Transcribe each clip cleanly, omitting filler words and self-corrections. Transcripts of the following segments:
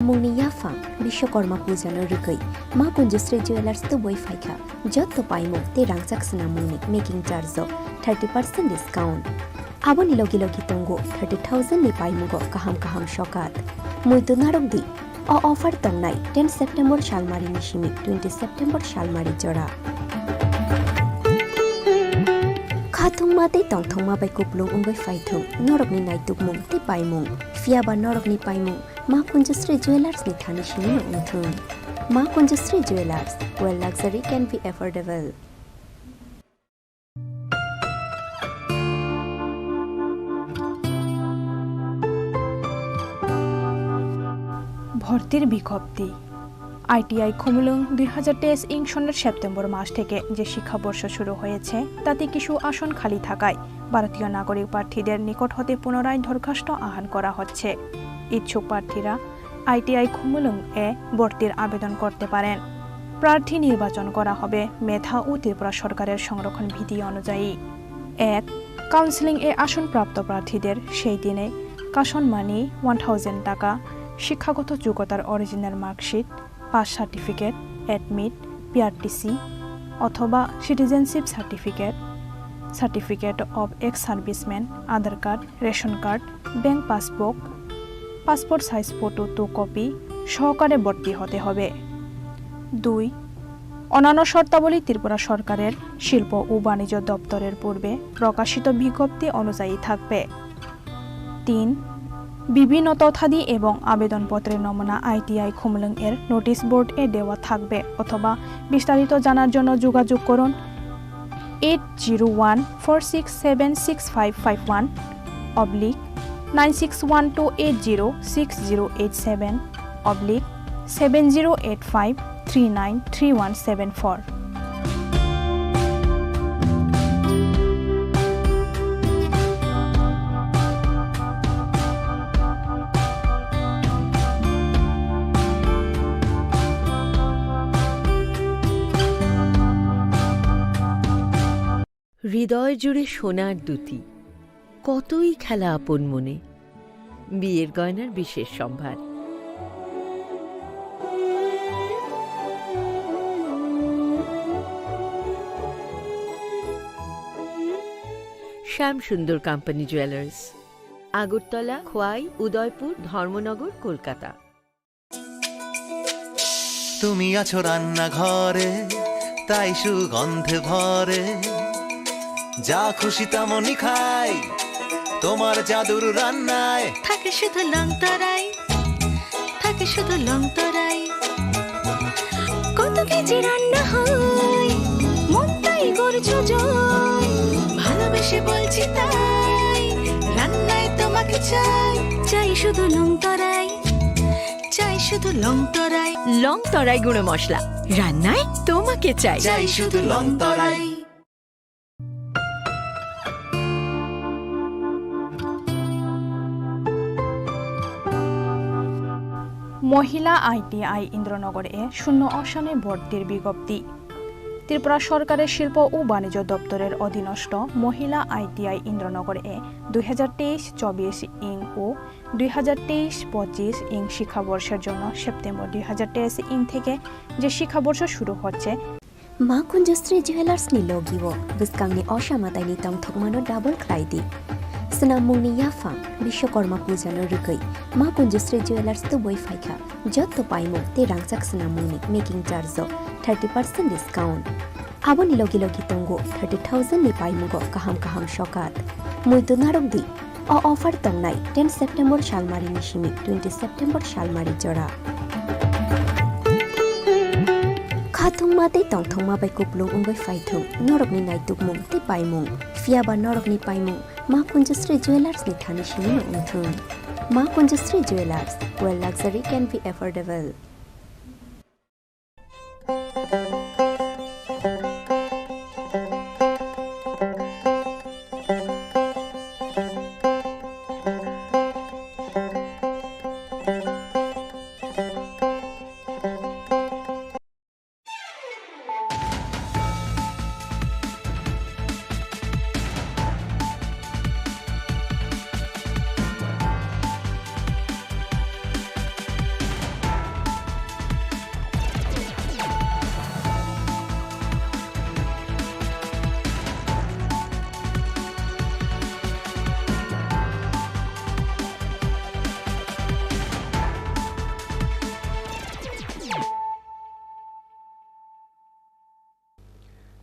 मुंगनि याफां विश्वकर्मा पूजानो रुगै मा कुंजश्री ज्वेलार्स तो बय फाइखा जत पाइमु ते रांचाक सना मुंगनि मेकिंग चार्ज 30% डिस्काउंट आबोनि लगी लगी तंगो 30,000 नि पाइमुगो kaham shokat मुइतु नारकदि अ ऑफर तंगनाय 10 सेप्टेम्बर शालमारी निशिमि 20 सेप्टेम्बर शालमारी जरा खाथुं माते तंथं मा बाय कुपलुं उंगै फाइथुं नरकनि नाइतुक मुं ते पाइमुं फियाबा नरकनि पाइमुं मा कुंजश्री ज्वेलार्स नि थानि शिमि उंथुं मा कुंजश्री ज्वेलार्स where luxury can be affordable ভর্তির বিজ্ঞপ্তি আইটিআই খুমুলুং 2023 ইং সনের সেপ্টেম্বর মাস থেকে যে শিক্ষাবর্ষ শুরু হয়েছে তাতে কিছু আসন খালি থাকায় ভারতীয় নাগরিক প্রার্থীদের নিকট হতে পুনরায় দরখাস্ত আহ্বান করা হচ্ছে ইচ্ছুক প্রার্থীরা আইটিআই খুমুলুং এ ভর্তির আবেদন করতে পারেন প্রার্থী নির্বাচন করা হবে মেধা ও ত্রিপুরা সরকারের সংরক্ষণ বিধি অনুযায়ী 1 কাউন্সেলিং এ আসন প্রাপ্ত প্রার্থীদের সেই দিনে কাশন মানি 1000 টাকা শিক্ষাগত যোগ্যতার original marksheet pass certificate admit PRTC অথবা citizenship certificate of ex serviceman Aadhaar card ration card bank passbook passport size photo 2 copy সহকারে ভর্তি হতে হবে 2 অন্যান্য শর্তাবলী ত্রিপুরা সরকারের শিল্প ও বাণিজ্য দপ্তরের পূর্বে প্রকাশিত বিজ্ঞপ্তি অনুযায়ী থাকবে 3 বিভিন্ন তথ্যাদি এবং আবেদনপত্রের নমুনা আইটিআই খুমলুং এর নোটিশ বোর্ড এ দেওয়া থাকবে অথবা বিস্তারিত জানার জন্য যোগাযোগ করুন 8012467652/9085393174 হৃদয় জুড়ে সোনার দুটি কতই খেলা আপন মনে বিয়ের গয়নার বিশেষ সম্ভার শ্যাম সুন্দর কোম্পানি জুয়েলার্স আগরতলা খোয়াই উদয়পুর ধর্মনগর কলকাতা তুমি আছো রান্নাঘরে তাই সুগন্ধে ভরে যা খুশি তেমনই খাই তোমার জাদুর রান্নায় থাকে শুধু লংতরাই কত কেজি রান্না হয় মন তাই করছো জয় ভালোবেসে বলছি তাই রান্নায় তোমাকে চাই শুধু লংতরাই গুঁড়ো মশলা রান্নায় তোমাকে চাই শুধু লংতরাই মহিলা আইটিআই ইন্দ্রনগরে 0 আসনে ভর্তির বিজ্ঞপ্তি ত্রিপুরা সরকারের শিল্প ও বাণিজ্য দপ্তরের অধীনস্থ মহিলা আইটিআই ইন্দ্রনগরে 2023-24 ইং ও 2023-25 ইং শিক্ষাবর্ষের জন্য সেপ্টেম্বর 2023 ইং থেকে যে শিক্ষাবর্ষ শুরু হচ্ছে मा कुंजश्री ज्वेलार्स नि लोगिवो बिस्कांगनि असामाताइनि तंथकमानो डाबल ख्लाइदि सना मुंगनि याफां विश्वकर्मा पूजानो रुगै मा कुंजश्री ज्वेलार्स तो बय फाइखा जत पाइमु ते रांचाक सना मुंगनि मेकिंग चार्ज 30% डिस्काउंट आबोनि लगी लगी तंगो 30,000 नि पाइमुगो kaham shokat मुइतु नारकदि अ ऑफर तंगनाय 10 सेप्टेम्बर शालमारी निशिमि 20 सेप्टेम्बर शालमारी जरा खाथुं माते तंथं मा बाय कुपलुं उंगै फाइथुं नरकनि नाइतुक मुं ते पाइमुं फियाबा नरकनि पाइमुं मा कुंजश्री ज्वेलार्स नि थानि शिमि उंथुं मा कुंजश्री ज्वेलार्स where luxury can be affordable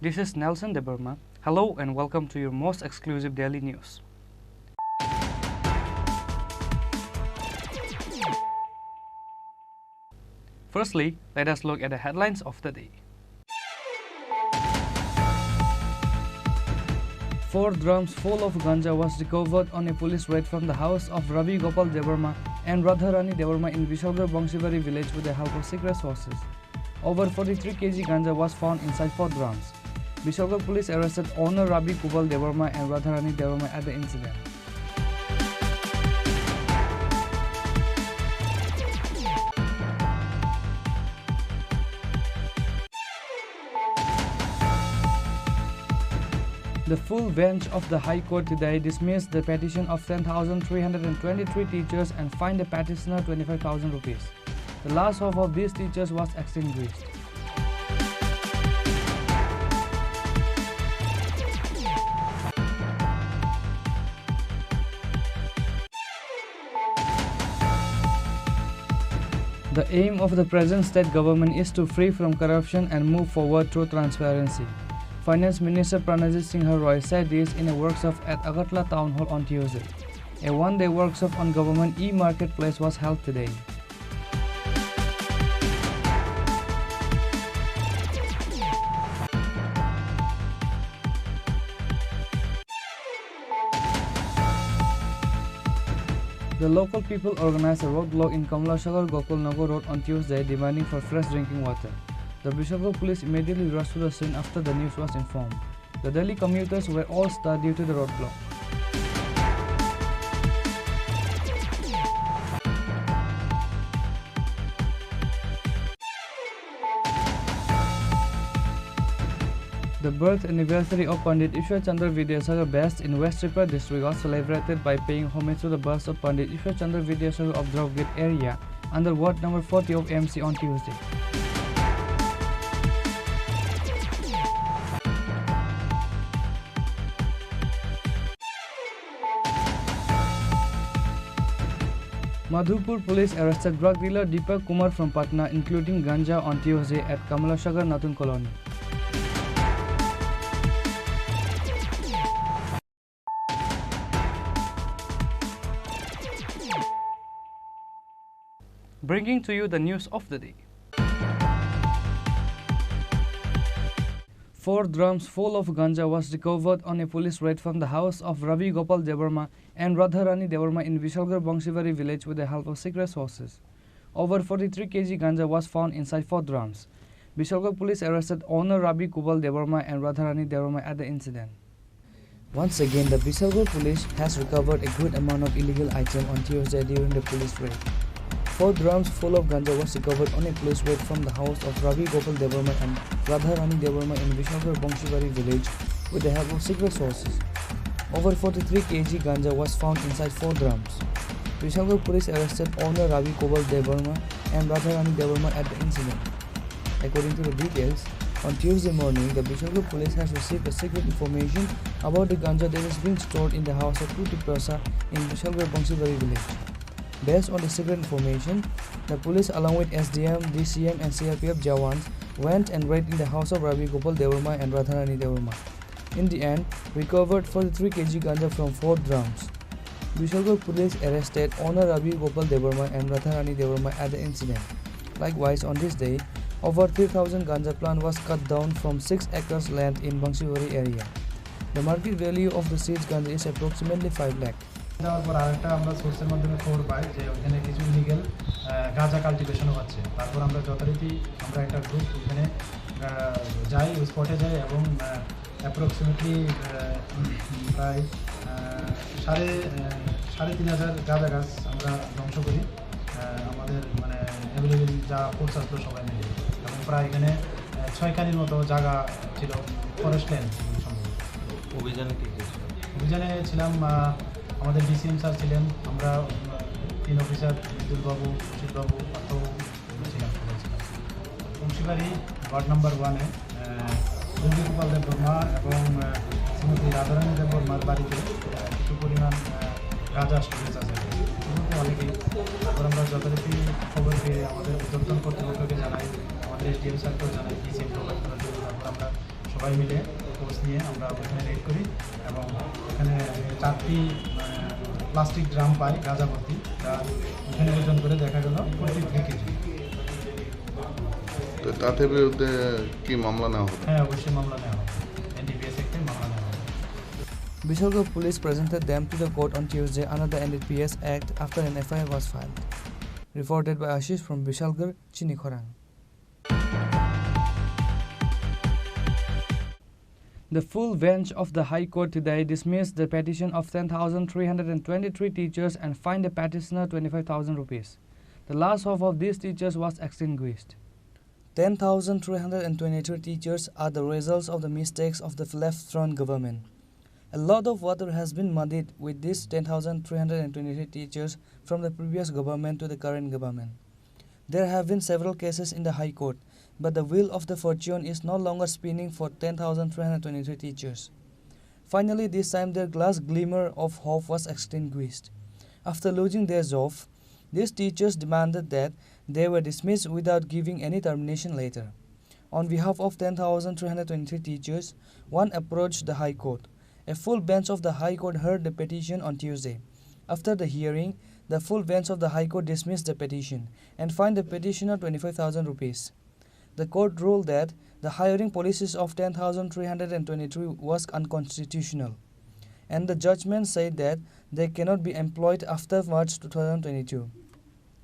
This is Nelson Deburma. Hello and welcome to your most exclusive daily news. Firstly, let us look at the headlines of the day. 4 drums full of ganja was recovered on a police raid from the house of Ravi Gopal Deburma and Radharani Deburma in Vishalgarh Bangshibari village with the help of secret sources. Over 43 kg ganja was found inside 4 drums. Vishalgarh police arrested owner Ravi Gopal Deburma and Radharani Deburma at the incident. The full bench of the High Court today dismissed the petition of 10,323 teachers and fined the petitioner 25,000 rupees. The last hope of these teachers was extinguished. The aim of the present state government is to free from corruption and move forward through transparency. Finance Minister Pranajit Singh Roy said this in a workshop at Agartala Town Hall on Tuesday. A one-day workshop on government e-marketplace was held today. The local people organized a roadblock in Kamlashagar Gokul Road on Tuesday demanding for fresh drinking water. The Vishalgarh police immediately rushed to the scene after the news was informed. The Delhi commuters were all stuck due to the roadblock. The birth anniversary of Pandit Ishwar Chandra Vidyasagar Best in West Tripura district was celebrated by paying homage to the bust of Pandit Ishwar Chandra Vidyasagar of Drovgate area under Ward number 40 of MC on Tuesday. Madhupur police arrested drug dealer Deepak Kumar from Patna, including ganja, on Tuesday at Kamalashagar Natun Colony. Bringing to you the news of the day. 4 drums full of ganja was recovered on a police raid from the house of Ravi Gopal Deburma and Radharani Deburma in Vishalgarh Bangshibari village with the help of secret sources. Over 43 kg ganja was found inside 4 drums. Vishalgarh police arrested owner Ravi Gopal Deburma and Radharani Deburma at the incident. Once again, the Vishalgarh police has recovered a good amount of illegal items on Tuesday during the police raid. 4 drums full of ganja was recovered on a police raid from the house of Ravi Gopal Deburma and Radharani Deburma in Vishalgarh Bangshibari village with the help of secret sources. Over 43 kg ganja was found inside 4 drums. Vishalgarh police arrested owner Ravi Gopal Deburma and Radharani Deburma at the incident. According to the details, on Tuesday morning, the Vishalgarh police has received a secret information about the ganja that is being stored in the house of Tuti Prasa in Vishalgarh Bangshibari village. Based on the secret information, the police along with SDM, DCM and CRPF Jawans went and raided in the house of Ravi Gopal Deburma and Radharani Deburma. In the end, recovered 43 kg ganja from 4 drums. Vishalgarh police arrested owner Ravi Gopal Deburma and Radharani Deburma at the incident. Likewise, on this day, over 3,000 ganja plant was cut down from 6 acres land in Bangshibari area. The market value of the seized ganja is approximately 5 lakh. যাওয়ার পর আরেকটা আমরা সোর্সের মাধ্যমে খবর পাই যে ওখানে কিছু ইলিগেল গাঁজা কাল্টিভেশনও হচ্ছে। তারপর আমরা যথারীতি আমরা একটা গ্রুপ ওখানে যাই, ওই স্পটে যাই এবং অ্যাপ্রক্সিমেটলি প্রায় 3,500 গাঁজা গাছ আমরা ধ্বংস করি আমাদের মানে অ্যাভেলেবেল যা ফোর্স আসলো সবাই মিলে, এবং প্রায় এখানে 6 কানির মতো জায়গা ছিল ফরেস্ট ল্যান্ড। অভিযানে ছিলাম আমাদের ডিসিএম স্যার ছিলেন, আমরা 3 অফিসার বিদ্যুৎবাবু, সুশীলবাবু, পার্থবাবু ছিলাম, সবাই ছিলাম। বংশীবাড়ি ওয়ার্ড নাম্বার 1-এ রাবি গোপাল দেববর্মা এবং শ্রীমতী রাধারানী দেববর্মার বাড়িতে কিছু পরিমাণ গাঁজা স্টোরেজ আছে, অনেকেই। তারপর আমরা যথারীতি খবর পেয়ে আমাদের উদ্যোগন কর্তৃপক্ষকে জানাই, আমাদের এসডিএম স্যারকেও জানাই, ডিসিএম প্রোভাইড করার জন্য। তারপর আমরা সবাই মিলে ফোর্স নিয়ে আমরা ওখানে রেড করি এবং ওখানে 4টি প্লাস্টিক ড্রাম পাই গাঁজা ভর্তি, যা ওখানে ওজন করে দেখা গেল 43 কেজি। তো তাদের বিরুদ্ধে কি মামলা নেওয়া হবে? হ্যাঁ, অবশ্যই মামলা নেওয়া হবে, NDPS একটি মামলা নেওয়া হবে। Bishalgarh police presented them to the court on Tuesday under the NDPS Act after an FIR was filed. Reported by Ashish from Bishalgarh, Chini Khorang. The full bench of the High Court today dismissed the petition of 10,323 teachers and fined the petitioner 25,000 rupees. The last hope of these teachers was extinguished. 10,323 teachers are the results of the mistakes of the left-thrown government. A lot of water has been muddied with these 10,323 teachers from the previous government to the current government. There have been several cases in the High Court, but the wheel of the fortune is no longer spinning for 10,323 teachers. Finally, this time their last glimmer of hope was extinguished. After losing their job, these teachers demanded that they were dismissed without giving any termination letter. On behalf of 10,323 teachers, one approached the High Court. A full bench of the High Court heard the petition on Tuesday. After the hearing, the full bench of the High Court dismissed the petition and fined the petitioner 25,000 rupees. The court ruled that the hiring policies of 10,323 was unconstitutional, and the judgment said that they cannot be employed after March 2022.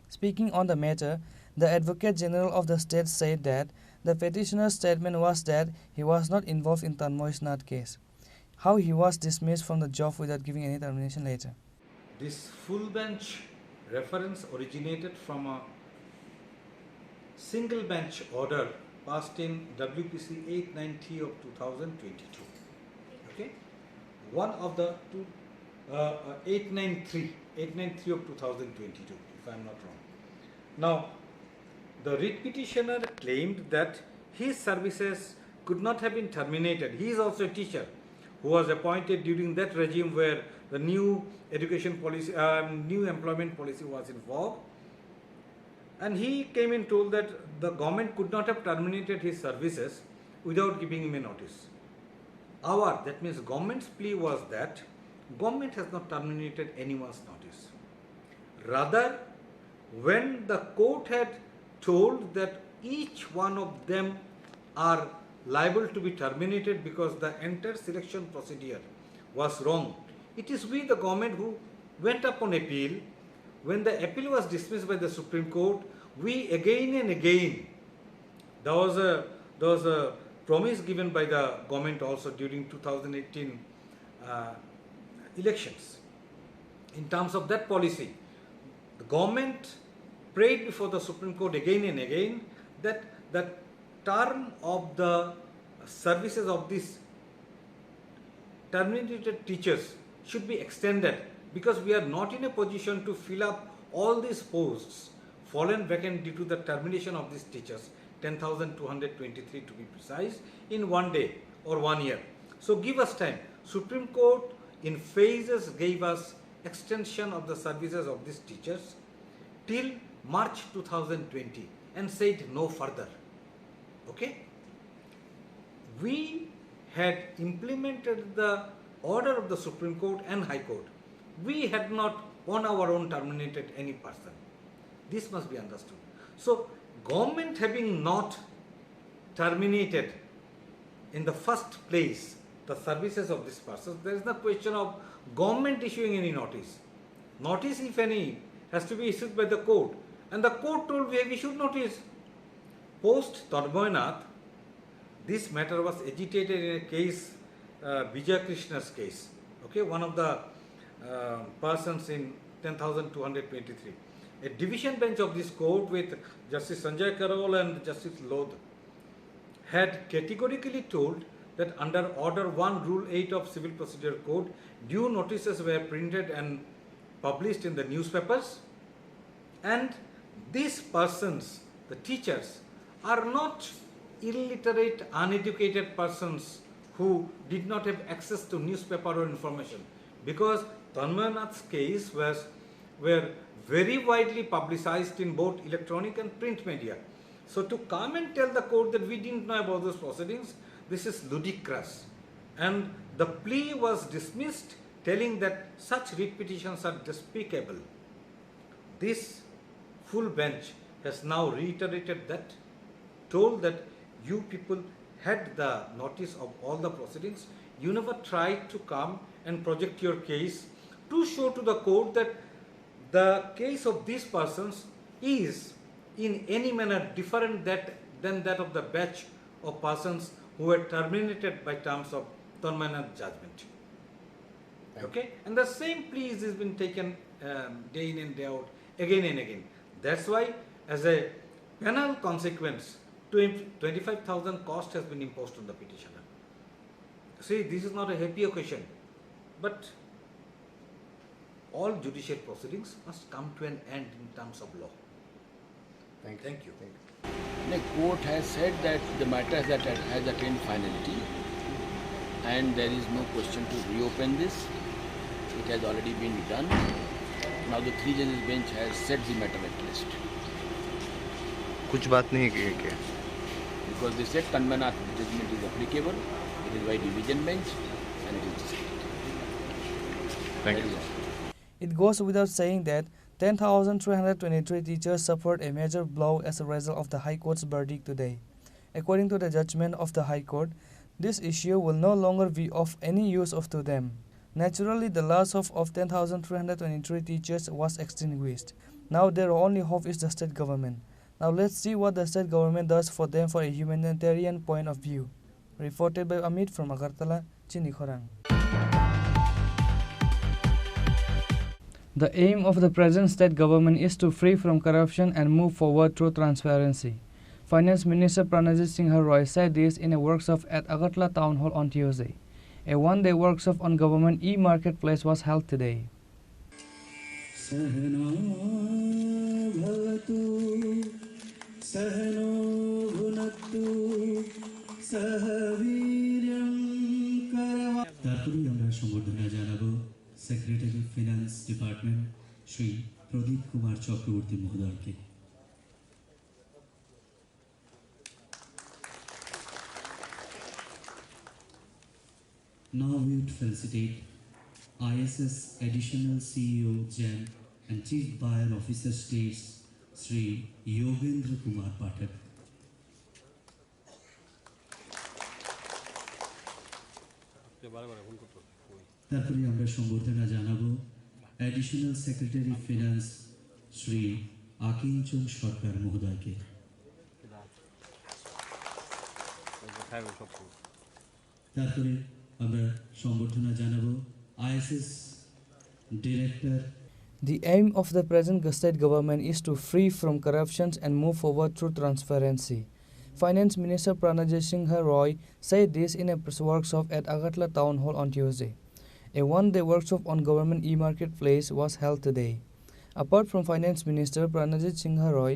Speaking on the matter, the Advocate General of the state said that the petitioner's statement was that he was not involved in Tanmoy Nath case. How he was dismissed from the job without giving any termination letter. This full bench reference originated from a single bench order passed in WPC 890 of 2022. Okay, one of the two 893 of 2022, if I am not wrong. Now, the writ petitioner claimed that his services could not have been terminated. He is also a teacher who was appointed during that regime where the new education policy, new employment policy was involved. And he came and told that the government could not have terminated his services without giving him a notice. That means government's plea was that government has not terminated anyone's notice. Rather, when the court had told that each one of them are liable to be terminated because the entire selection procedure was wrong, it is we, the government, who went up on appeal. When the appeal was dismissed by the Supreme Court, we again and again, there was a promise given by the government also during 2018 elections. In terms of that policy, the government prayed before the Supreme Court again and again that the term of the services of these terminated teachers should be extended, because we are not in a position to fill up all these posts fallen vacant due to the termination of these teachers, 10,223 to be precise, in one day or 1 year. So give us time. Supreme Court in phases gave us extension of the services of these teachers till March 2020 and said no further. Okay? We had implemented the order of the Supreme Court and High Court. We had not on our own terminated any person. This must be understood. So, government having not terminated in the first place the services of this person, there is no question of government issuing any notice. Notice, if any, has to be issued by the court. And the court told we have issued notice. Post Tanmoy Nath, this matter was agitated in a case, Vijay Krishna's case. Okay, one of the persons in 10,223. A division bench of this court with Justice Sanjay Karol and Justice Lodh had categorically told that under Order 1, Rule 8 of Civil Procedure Code, due notices were printed and published in the newspapers, and these persons, the teachers, are not illiterate, uneducated persons who did not have access to newspaper or information, because Tanmoy Nath's case were very widely publicized in both electronic and print media. So to come and tell the court that we didn't know about those proceedings, this is ludicrous. And the plea was dismissed, telling that such repetitions are despicable. This full bench has now reiterated that, told that you people had the notice of all the proceedings, you never tried to come and project your case to show to the court that the case of these persons is in any manner different than that of the batch of persons who were terminated by terms of Tanmanath judgment. Okay? And the same plea has been taken day in and day out, again and again. That's why, as a penal consequence, 25,000 cost has been imposed on the petitioner. See, this is not a happy occasion, but all judicial proceedings must come to an end in terms of law. Thank you. The court has said that the matter has attained finality and there is no question to reopen this. It has already been done. Now the 3 judges bench has set the matter at rest. कुछ बात नहीं की क्या? Because they said Tanmanath judgment is applicable, it is by division bench and it is decided. Thank you. It goes without saying that 10,323 teachers suffered a major blow as a result of the High Court's verdict today. According to the judgment of the High Court, this issue will no longer be of any use to them. Naturally, the loss of 10,323 teachers was extinguished. Now their only hope is the state government. Now let's see what the state government does for them for a humanitarian point of view. Reported by Amit from Agartala, Chini Khorang. The aim of the present state government is to free from corruption and move forward through transparency. Finance Minister Pranajit Singh Roy said this in a workshop at Agartala Town Hall on Tuesday. A one-day workshop on government e-marketplace was held today. তারপরেই আমরা সম্বর্ধনা জানাবো secretary finance department Shri Pradip Kumar Chakraborty মহোদয়কে। Now we would felicitate ISS Additional CEO Gen and Chief Buyer Officer States Sri Yogendra Kumar Pathak. তারপরে আমরা সম্বর্ধনা জানাবো additional secretary finance Shri Akinchan সরকার মহোদয়কে। তারপরে আমরা সম্বর্ধনা জানাবো ISS Director. The aim of the present state government is to free from corruptions and move forward through transparency. Finance Minister Pranajit Singh Roy said this in a workshop at Agartala Town Hall on Tuesday. A one-day workshop on government e-marketplace was held today. Apart from Finance Minister Pranajit Singh Roy,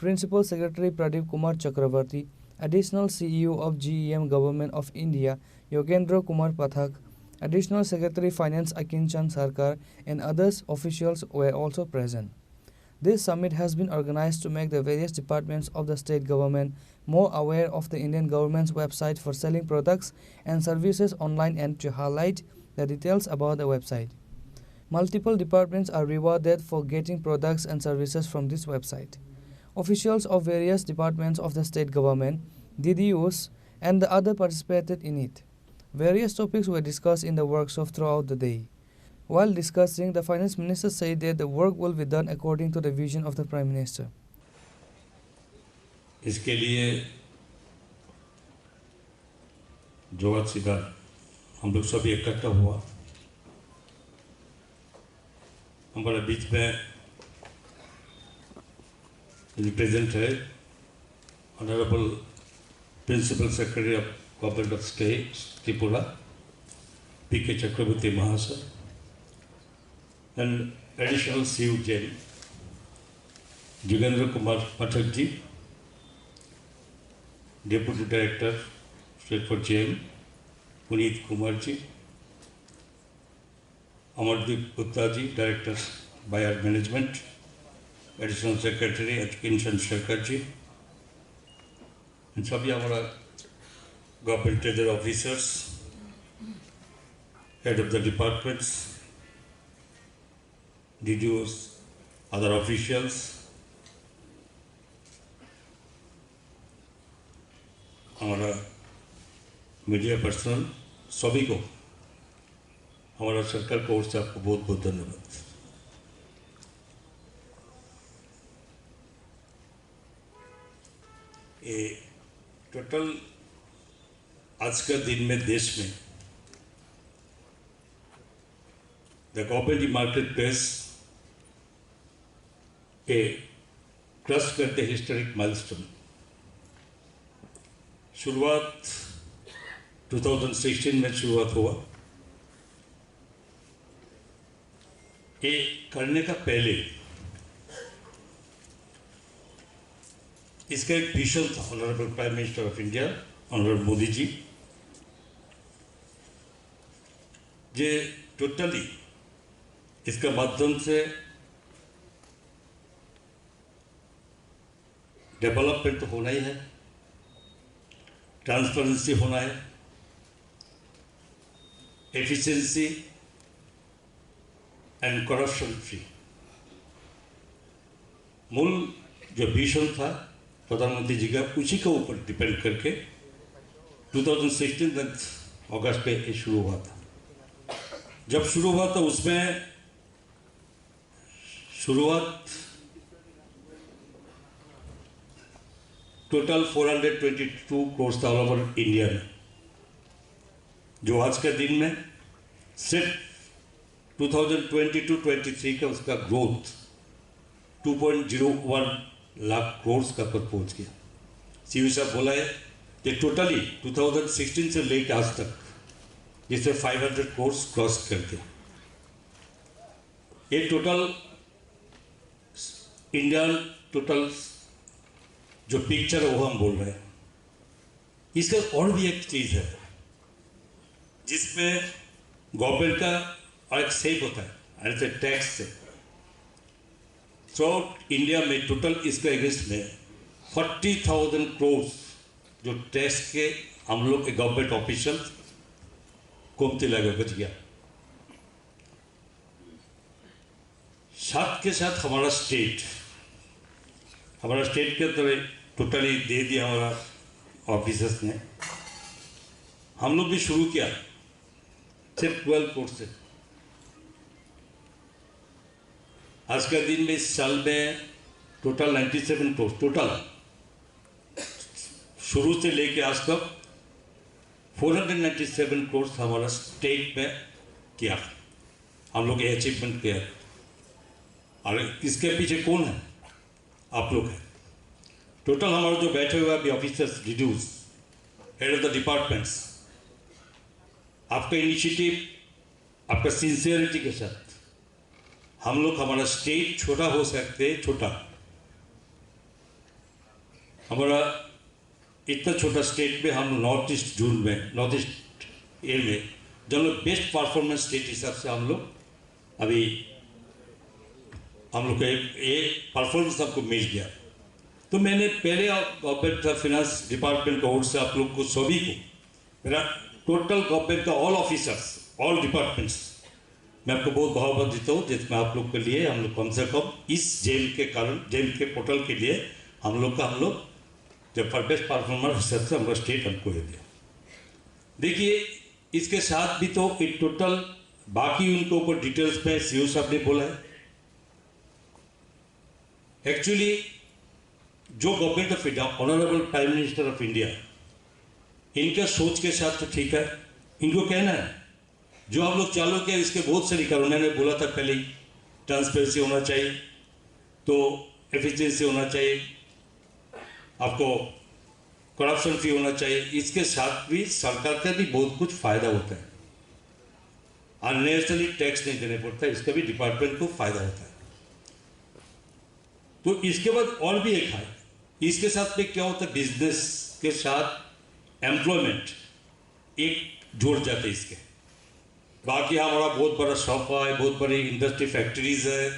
Principal Secretary Pradeep Kumar Chakravarti, Additional CEO of GEM Government of India Yogendra Kumar Pathak, Additional Secretary Finance Akinchan Sarkar and others officials were also present. This summit has been organized to make the various departments of the state government more aware of the Indian government's website for selling products and services online and to highlight the details about the website. Multiple departments are rewarded for getting products and services from this website. Officials of various departments of the state government, DDUs, and the other participated in it. Various topics were discussed in the workshop throughout the day. While discussing, the Finance Minister said that the work will be done according to the vision of the Prime Minister. इसके लिए जो आज सीधा हम लोग सभी इकट्ठा हुआ, हमारे बीच में प्रेजेंट है honourable principal secretary of government of state Tripura PK Chakraborty Mahasaya and additional CEO Jain Yogendra Kumar Pathak ji, Deputy Director State for GM Puneet Kumar ji, Amardeep Gupta ji, Director Buyer Management, Additional Secretary Akinchan Sarkar ji, and सभी हमारा government treasury officers, head of the departments, DDOs, other officials, हमारा media personal सभी को हमारा सरकार की ओर से आपको बहुत बहुत धन्यवाद। ये टोटल आज का दिन में देश में the cooperative market place a cross करते हिस्टोरिक माइलस्टोन। शुरुआत 2016 में शुरुआत हुआ। ये करने का पहले इसका एक विजन था honourable prime minister of India honourable Modi ji, जे टोटली इसका माध्यम से डेवलपमेंट तो होना ही है, ट्रांसपेरेंसी होना है, एफिशिएंसी एंड करप्शन फ्री। मूल जो विजन था प्रधानमंत्री जी का, उसी के ऊपर डिपेंड करके 2016 अगस्त पे ये शुरू हुआ था। जब शुरू हुआ था उसमें शुरुआत टोटल 422 करोड़ था ऑल ओवर इंडिया में, जो आज के दिन में सिर्फ 2022-23 का उसका ग्रोथ 2.01 लाख करोड़ का पर पहुंच गया। सीयू साहब बोला है कि टोटली 2016 से लेकर आज तक जिसे 500 करोड़ क्रॉस कर दिया। ये टोटल इंडियन टोटल जो पिक्चर है वो हम बोल रहे हैं। इसका और भी एक चीज़ है जिसमें गवर्नमेंट का एक सेव होता है, ऐसे टैक्स से थ्रू इंडिया में टोटल इसके अगेंस्ट में 40,000 करोड़ जो टैक्स के हम लोग के गवर्नमेंट ऑफिशियल कोमती लगे बच गया। साथ के साथ हमारा स्टेट के अंदर टोटली दे दिया हमारा ऑफिसर्स ने। हम लोग भी शुरू किया सिर्फ 12 करोड़ से। आज के दिन में इस साल में टोटल 97 करोड़ टोटल शुरू से लेके आज तक 497 करोड़ हमारा स्टेट में किया, हम लोग ये अचीवमेंट किया। और इसके पीछे कौन है? आप लोग हैं। टोटल हमारे जो बैठे हुए अभी officers, DDOs, head of the departments, आपका इनिशिएटिव, आपका सिंसियरिटी के साथ हम लोग हमारा स्टेट छोटा हो सकते, छोटा हमारा इतना छोटा स्टेट में हम नॉर्थ ईस्ट जोन में, नॉर्थ ईस्ट एयर में जब लोग बेस्ट परफॉर्मेंस स्टेट हिसाब से हम लोग अभी हम लोग एक परफॉर्मेंस आपको मिल गया। तो मैंने पहले गवर्नमेंट फाइनेंस डिपार्टमेंट का ओर से आप लोग को सभी को मेरा टोटल गवर्नमेंट का ऑल ऑफिसर्स, ऑल डिपार्टमेंट्स, मैं आपको बहुत बहुत देता हूँ, जिसमें आप लोग के लिए हम लोग कम से कम इस जेल के कारण, जेल के पोर्टल के लिए हम लोग जब फॉर बेस्ट परफॉर्मर हिसाब से हमारा स्टेट हमको दे दिया। देखिए इसके साथ भी तो एक टोटल बाकी उनको ऊपर डिटेल्स में सीओ साहब ने बोला है। एक्चुअली जो government of India, honourable prime minister of India, इनका सोच के साथ तो ठीक है, इनको कहना है जो हम लोग चालू किया इसके बहुत सारे कारण उन्होंने बोला था पहले ही, ट्रांसपेरेंसी होना चाहिए, तो एफिशिएंसी होना चाहिए, आपको करप्शन फ्री होना चाहिए। इसके साथ भी सरकार का भी बहुत कुछ फायदा होता है, अननेसेसरी टैक्स नहीं देने पड़ता, इसका भी डिपार्टमेंट को फायदा होता है। तो इसके बाद और भी एक है, इसके साथ में क्या होता है, बिजनेस के साथ एम्प्लॉयमेंट एक जोड़ जाते हैं इसके। बाकी हमारा बहुत बड़ा शॉप है, बहुत बड़ी इंडस्ट्री फैक्ट्रीज है,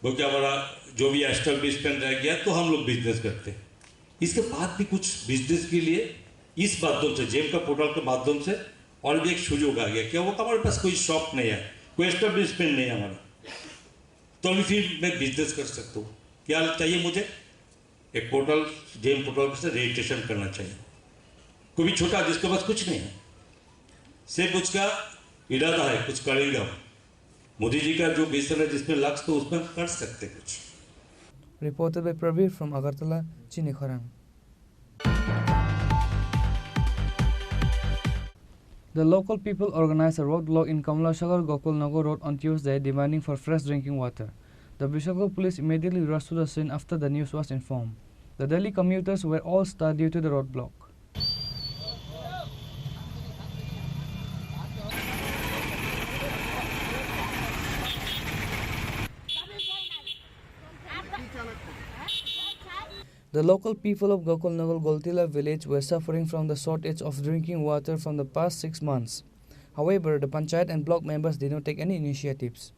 क्योंकि हमारा जो भी एस्टेब्लिशमेंट रह गया तो हम लोग बिजनेस करते हैं। इसके बाद भी कुछ बिजनेस के लिए इस माध्यम से जेम का पोर्टल के माध्यम से ऑलरेडी एक सुयोग आ गया क्या वो हमारे पास कोई शॉप नहीं है, कोई एस्टेब्लिशमेंट नहीं है हमारा, तो अभी फिर मैं बिजनेस कर सकता हूँ। क्या चाहिए मुझे? एक पोर्टल, जेम पोर्टल से रजिस्ट्रेशन करना चाहिए। कोई भी छोटा जिसके पास कुछ नहीं है, सिर्फ उसका इरादा है कुछ करेगा, मोदी जी का जो विजन है जिसमें लक्ष्य तो उसमें कर सकते कुछ। Reported by Pravir from Agartala, Chini Khorang. The local people organized a roadblock in Kamlashagar Gokulnagar Road on Tuesday demanding for fresh drinking water. The Bishalgarh police immediately rushed to the scene after the news was informed. The Delhi commuters were all stuck due to the roadblock. The local people of Gokulnagar Goltila village were suffering from the shortage of drinking water from the past 6 months. However, the panchayat and block members did not take any initiatives.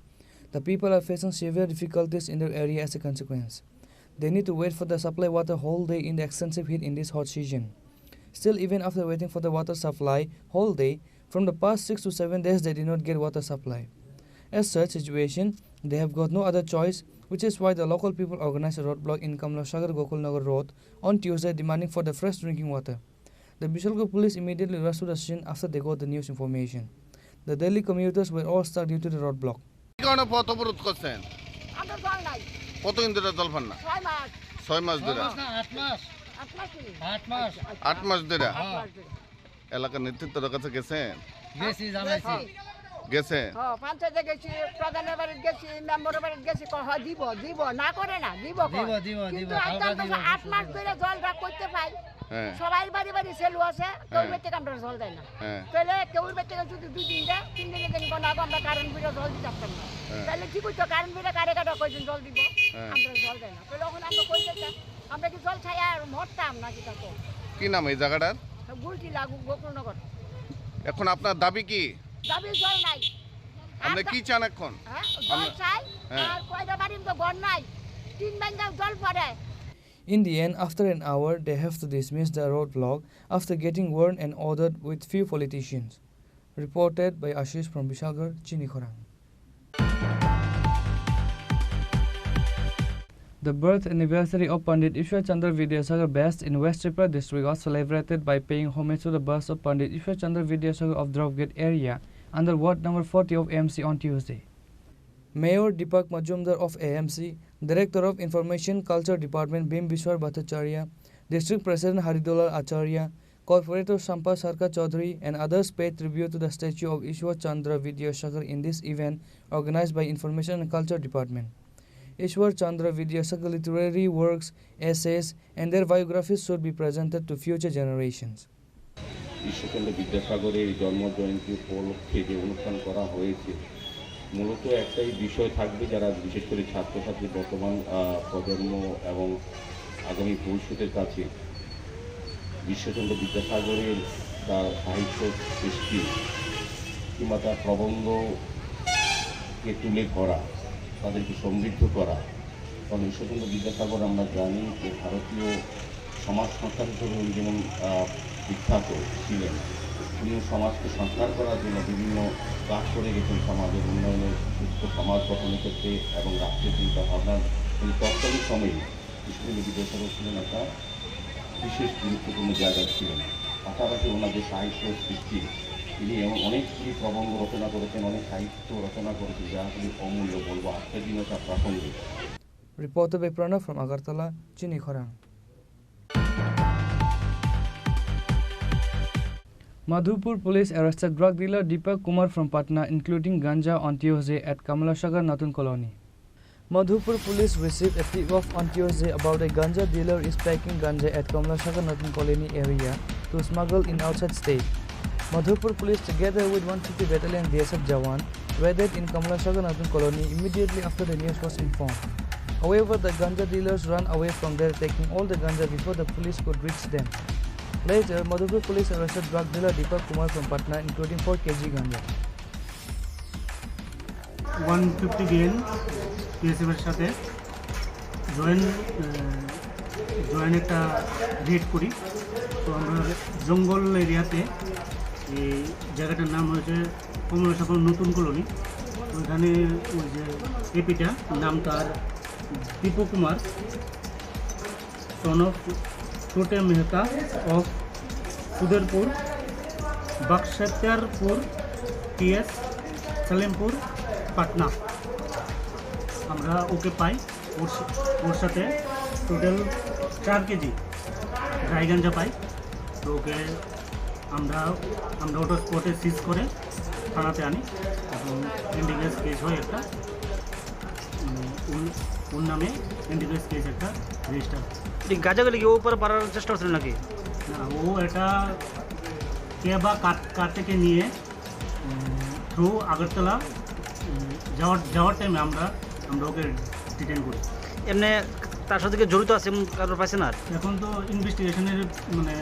The people are facing severe difficulties in their area as a consequence. They need to wait for the supply water whole day in the extensive heat in this hot season. Still, even after waiting for the water supply whole day, from the past 6 to 7 days they did not get water supply. As such situation, they have got no other choice, which is why the local people organized a roadblock in Kamlashagar Gokulnagar Road on Tuesday demanding for the fresh drinking water. The Bishalgarh police immediately rushed to the scene after they got the news information. The Delhi commuters were all stuck due to the roadblock. কতদিন ধরে জল পান না? 6 মাস ধরে। 8 মাস ধরে। এলাকার নেতৃত্বের কাছে গেছেন? গেছে হ্যাঁ পঞ্চায়েতে গেছি, প্রধানের বাড়ি গেছি, মেম্বারের বাড়ি গেছি, দিব না করে না দিব কিন্তু আজকাল 8 মাস ধরে জলটা করতে পাই। সবাই বাড়ি বাড়ি সেলু আছে, কেউ বেতে আমরা জল দেয় না। তাহলে কেউ বেতে যদি 2 দিন দেয়, 3 দিনে দিন কোন আগে আমরা কারেন্ট বিলে জল দিতে পারতাম না। তাহলে কি করতে কারেন্ট বিলে কারে কাটা কয়দিন জল দিব, আমরা জল দেয় না। তাহলে এখন আমরা কই দিতাম, আমরা কি জল ছায়া আর মরতাম না কি তাতে? কি নাম এই জায়গাটার? গুলটি লাগু গোকুলনগর। এখন আপনার দাবি কি? দাবি জল নাই। আপনি কি চান এখন? জল চাই আর কয়টা বাড়ি তো ঘর নাই, 3 বাঙ্গা জল পড়ে। In the end, after an hour, they have to dismiss the roadblock after getting warned and ordered with few politicians. Reported by Ashish from Bishalgarh, Chini Khorang. The birth anniversary of Pandit Ishwar Chandra Vidyasagar Best in West Tripura district was celebrated by paying homage to the bust of Pandit Ishwar Chandra Vidyasagar of Dravgate area under Ward number 40 of AMC on Tuesday. Mayor Deepak Majumdar of AMC, Director of Information Culture Department Bim Bishwar Bhattacharya, District President Haridolal Acharya, Corporator Sampa Sarkar Chaudhary and others paid tribute to the statue of Ishwar Chandra Vidyasagar in this event organized by Information and Culture Department. Ishwar Chandra Vidyasagar literary works, essays and their biographies should be presented to future generations. Ishwarchandra বিদ্যাসাগরের জন্মজয়ন্তী উপলক্ষে যে অনুষ্ঠান করা হয়েছে মূলত একটাই বিষয় থাকবে, যারা বিশেষ করে ছাত্রছাত্রী বর্তমান প্রজন্ম এবং আগামী ভবিষ্যতের কাছে ঈশ্বরচন্দ্র বিদ্যাসাগরের তার সাহিত্য সৃষ্টি কিংবা তার প্রবন্ধকে তুলে ধরা, তাদেরকে সমৃদ্ধ করা। কারণ ঈশ্বরচন্দ্র বিদ্যাসাগর আমরা জানি যে ভারতীয় সমাজ সংস্কার হিসেবে উনি যেমন বিখ্যাত ছিলেন, উনি সমাজকে সংস্কার করার জন্য বিভিন্ন কাজ করে গেছেন, সমাজের উন্নয়নে, সুস্থ সমাজ গঠনের ক্ষেত্রে এবং রাষ্ট্রীয় চিন্তা ভাবনার। কিন্তু তৎকালীন সময়ে ঈশ্বরচন্দ্র বিদ্যাসাগর ছিলেন একটা বিশেষ গুরুত্বপূর্ণ জায়গা ছিলেন। পাশাপাশি ওনার যে সাহিত্য সৃষ্টি, তিনি এমন অনেকগুলি প্রবন্ধ রচনা করেছেন, অনেক সাহিত্য রচনা করেছেন, যাগুলি অমূল্য, বলবো আজকের দিনে তার প্রাসঙ্গিক। Reported by Pranav from Agartala, Chini Khorang. Madhupur police arrested drug dealer Deepak Kumar from Patna, including ganja, on Tuesday at Kamalashagar Natun Colony. Madhupur police received a tip-off on Tuesday about a ganja dealer is packing ganja at Kamalashagar Natun Colony area to smuggle in outside state. Madhupur police, together with 150 battalion BSF Jawan, raided in Kamalashagar Natun Colony immediately after the news was informed. However, the ganja dealers ran away from there, taking all the ganja before the police could reach them. Later, Madhupur police arrested drug dealer Deepak Kumar from Patna, including 4 kg ganja. 150 BN BSF এর সাথে joint joint একটা red করি। তো আমরা জঙ্গল এরিয়াতে এই জায়গাটার নাম হয়েছে কমলাসাগর নতুন কলোনি। ওইখানে ওই যে এপিটা নাম তার দীপক কুমার, সন অফ ছোটে মেহতা অফ সুদেরপুর, बख्तियारपुर PS सलेमपुर पाटना। আমরা ওকে পাই, ওর সাথে টোটাল 4 কেজি ড্রাই গাঞ্জা পাই। তো ওকে আমরা ওটা স্পটে সিজ করে থানাতে আনি এবং এনডিপিএস কেস হয় একটা, ওর নামে এনডিপিএস কেস একটা রেজিস্টার। এই গাঁজাগুলি কি ও উপরে পারার চেষ্টা করছিল নাকি? না, ও এটা কে বা কার থেকে নিয়ে থ্রু আগরতলা যাওয়ার টাইমে আমরা ওকে ডিটেইন করি। এমনি তার সাথে কি জড়িত আছে এমন কারোর পাইছে না? এখন তো ইনভেস্টিগেশনের মানে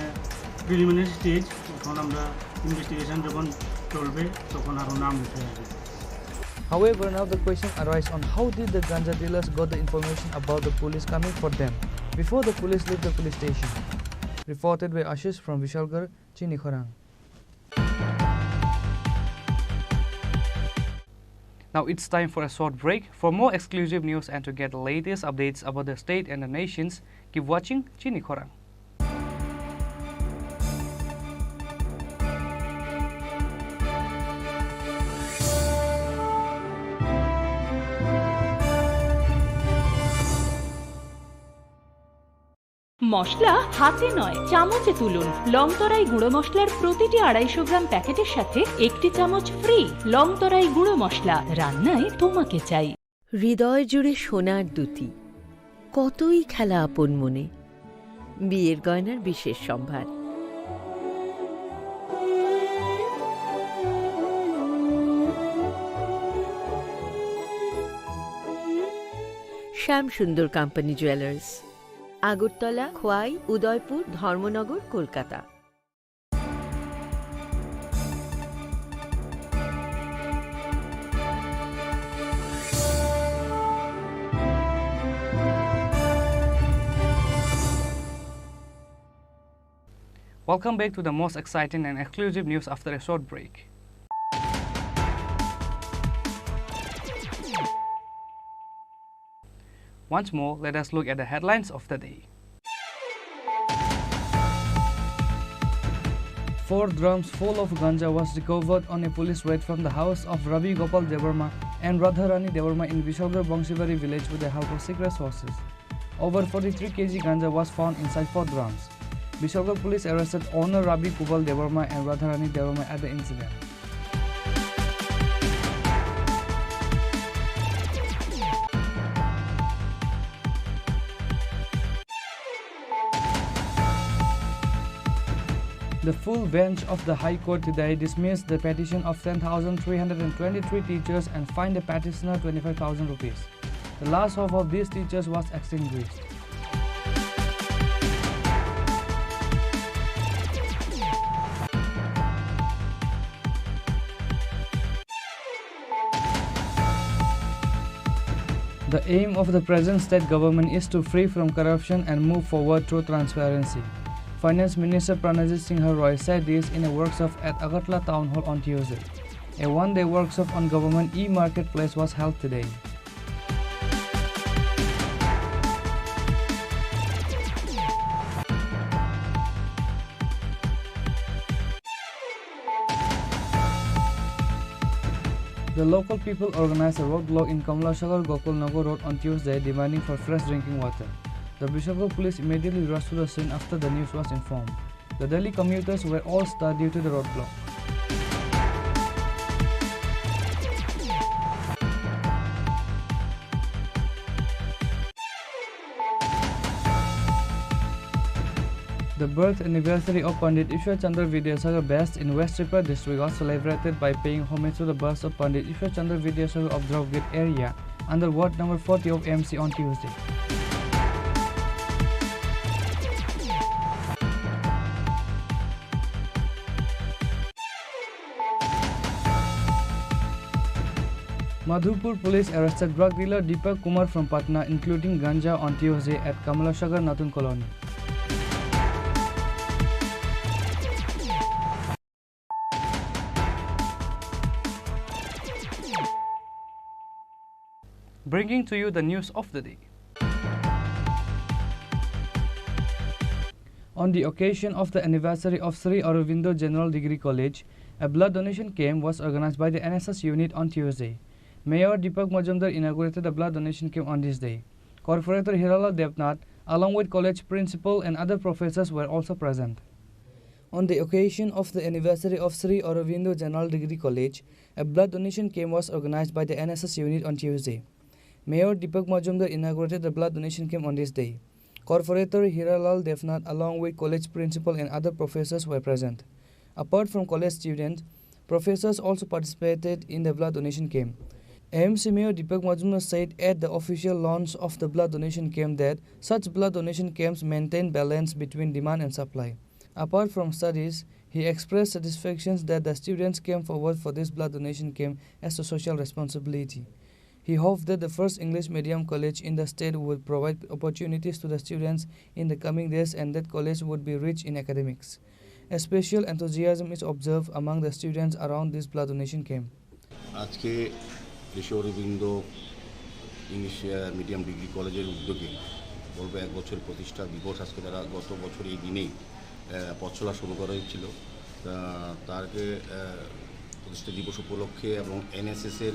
প্রিলিমিনারি স্টেজ, এখন আমরা ইনভেস্টিগেশন যখন চলবে তখন আরও নাম উঠে আসবে। However, now the question arises on how did the ganja dealers got the information about the police coming for them before the police leave the police station. Reported by Ashish from Vishalgarh, Chini Khorang. Now it's time for a short break. For more exclusive news and to get the latest updates about the state and the nations, keep watching Chini Khorang. মশলা হাতে নয় চামচে তুলুন। লংতরাই গুঁড়ো মশলার প্রতিটি 250 গ্রাম প্যাকেটের সাথে 1টি চামচ ফ্রি। লংতরাই গুঁড়ো মশলা, রান্নায় তোমাকে চাই। হৃদয় জুড়ে সোনার দুটি, কতই খেলা আপন মনে। বিয়ের গয়নার বিশেষ সম্ভার। শ্যাম সুন্দর company jewellers, Agartala, Khowai, Udaipur, Dharmanagar, Kolkata. Welcome back to the most exciting and exclusive news after a short break. Once more, let us look at the headlines of the day. 4 drums full of ganja was recovered on a police raid from the house of Ravi Gopal Devarma and Radharani Devarma in Vishalgarh Bangshibari village with the help of secret sources. Over 43 kg ganja was found inside 4 drums. Vishalgarh police arrested owner Ravi Gopal Devarma and Radharani Devarma at the incident. The full bench of the High Court today dismissed the petition of 10,323 teachers and fined the petitioner 25,000 rupees. The last hope of these teachers was extinguished. The aim of the present state government is to free from corruption and move forward through transparency. Finance Minister Pranajit Singh Roy said this in a workshop at Agartala Town Hall on Tuesday. A one-day workshop on government e-marketplace was held today. The local people organized a roadblock in Kamlasagar Gokul Road on Tuesday demanding for fresh drinking water. The Vishalgarh police immediately rushed to the scene after the news was informed. The Delhi commuters were all stuck due to the roadblock. The birth anniversary of Pandit Ishwar Chandra Vidyasagar Best in West Tripura district was celebrated by paying homage to the birth of Pandit Ishwar Chandra Vidyasagar of Dravgate area under ward number 40 of MC on Tuesday. Madhupur police arrested drug dealer Deepak Kumar from Patna, including ganja, on Tuesday at Kamalashagar Natun Colony. Bringing to you the news of the day. On the occasion of the anniversary of Sri Aurobindo General Degree College, a blood donation camp was organized by the NSS unit on Tuesday. Mayor Deepak Majumdar inaugurated the blood donation camp on this day. Corporator Hirala Devnath, along with college principal and other professors, were also present. On the occasion of the anniversary of Sri Aurobindo General Degree College, a blood donation camp was organized by the NSS unit on Tuesday. Mayor Deepak Majumdar inaugurated the blood donation camp on this day. Corporator Hiralal Devnath, along with college principal and other professors, were present. Apart from college students, professors also participated in the blood donation camp. AMC Mayor Deepak Majumdar said at the official launch of the blood donation camp that such blood donation camps maintain balance between demand and supply. Apart from studies, he expressed satisfaction that the students came forward for this blood donation camp as a social responsibility. He hoped that the first English medium college in the state would provide opportunities to the students in the coming days and that college would be rich in academics. A special enthusiasm is observed among the students around this blood donation camp. আজকে Shri Aurobindo English medium degree কলেজের উদ্যোগে বলবো 1 বছর প্রতিষ্ঠা দিবস আজকে তারা গত বছর এই দিনেই পথ চলা শুরু করা হয়েছিল তারকে প্রতিষ্ঠা দিবস উপলক্ষে এবং এনএসএসের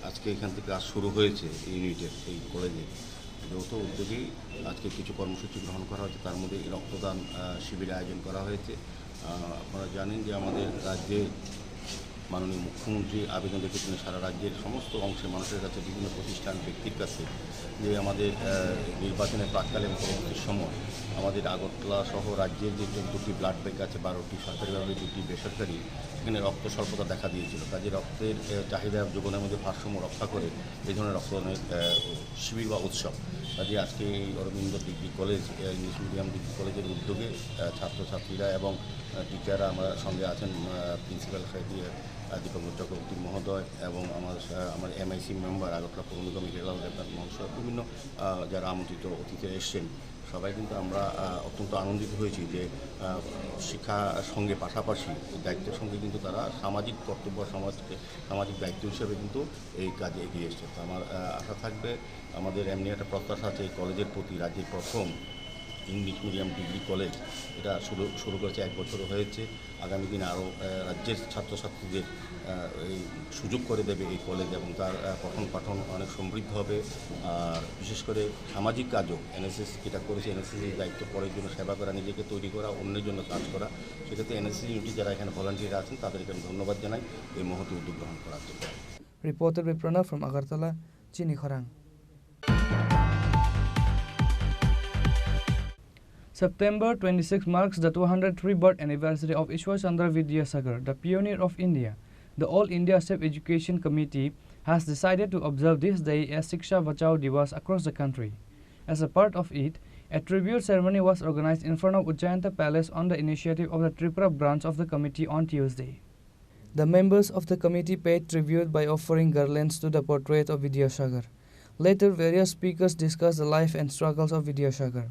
আজকে এখান থেকে কাজ শুরু হয়েছে ইউনিটের এই কলেজে যৌথ উদ্যোগেই আজকে কিছু কর্মসূচি গ্রহণ করা হয়েছে তার মধ্যে রক্তদান শিবির আয়োজন করা হয়েছে আপনারা জানেন যে আমাদের রাজ্যে মাননীয় মুখ্যমন্ত্রী আবেদন রেখেছেন সারা রাজ্যের সমস্ত অংশের মানুষের কাছে বিভিন্ন প্রতিষ্ঠান ব্যক্তির কাছে যে আমাদের নির্বাচনের প্রাককালে এবং পরবর্তী সময় আমাদের আগরতলা সহ রাজ্যের যে 14টি ব্লাড ব্যাঙ্ক আছে 12টি সরকারিভাবে 2টি বেসরকারি সেখানে রক্ত স্বল্পতা দেখা দিয়েছিল কাজে রক্তের চাহিদা যোগানের মধ্যে ভারসাম্য রক্ষা করে এই ধরনের রক্তদানের শিবির বা উৎসব কাজে আজকে এই Aurobindo degree college English medium degree কলেজের উদ্যোগে ছাত্রছাত্রীরা এবং টিচাররা আমরা সঙ্গে আছেন প্রিন্সিপাল দীপক চক্রবর্তী মহোদয় এবং আমার এমআইসি মেম্বার আগরতলা পৌর নিগম হিরালাল দেবনাথ মহাশয় বিভিন্ন যারা আমন্ত্রিত অতিথিরা এসছেন সবাই কিন্তু আমরা অত্যন্ত আনন্দিত হয়েছি যে শিক্ষার সঙ্গে পাশাপাশি দায়িত্বের সঙ্গে কিন্তু তারা সামাজিক কর্তব্য সামাজিক দায়িত্ব হিসেবে কিন্তু এই কাজে এগিয়ে এসছে তো আমার আশা থাকবে আমাদের এমনি একটা প্রত্যাশা আছে এই কলেজের প্রতি রাজ্যের প্রথম ইংলিশ মিডিয়াম ডিগ্রি কলেজ এটা শুরু করেছে 1 বছর হয়েছে আগামী দিনে আরও রাজ্যের ছাত্রছাত্রীদের এই সুযোগ করে দেবে এই কলেজ এবং তার পঠন পাঠন অনেক সমৃদ্ধ হবে আর বিশেষ করে সামাজিক কাজও এনএসএস যেটা করেছে এনএসএসের দায়িত্ব পরের জন্য সেবা করা নিজেকে তৈরি করা অন্যের জন্য কাজ করা সেক্ষেত্রে এনএসএস ইউনিটি যারা এখানে ভলান্টিয়ার আছেন তাদেরকে আমি ধন্যবাদ জানাই এই মহৎ উদ্যোগ গ্রহণ করার জন্য Reported by Pranav from Agartala, Chini Khorang. September 26 marks the 203rd birth anniversary of Ishwar Chandra Vidyasagar, the pioneer of India. The All India Safe Education Committee has decided to observe this day as Shiksha Bachao Divas across the country. As a part of it, a tribute ceremony was organized in front of Ujjayanta Palace on the initiative of the Tripura branch of the committee on Tuesday. The members of the committee paid tribute by offering garlands to the portrait of Vidyasagar. Later, various speakers discussed the life and struggles of Vidyasagar.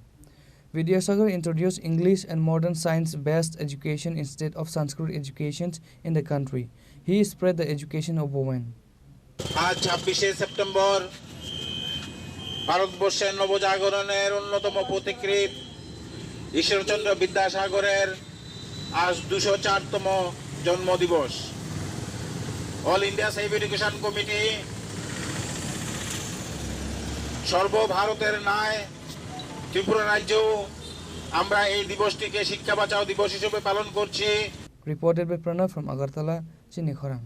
Vidyasagar introduced English and modern science-based education instead of Sanskrit education in the country. He spread the education of women. আজ 26 September ভারতবর্ষের নবজাগরণের অন্যতম পথিকৃৎ ঈশ্বরচন্দ্র বিদ্যাসাগরের আজ 204তম জন্মদিবস all India save education committee সর্বভারতের ন্যায় ত্রিপুরা রাজ্যেও আমরা এই দিবসটিকে শিক্ষা বাঁচাও দিবস হিসেবে পালন করছি Reported by Pranav from Agartala, Chini Khorang.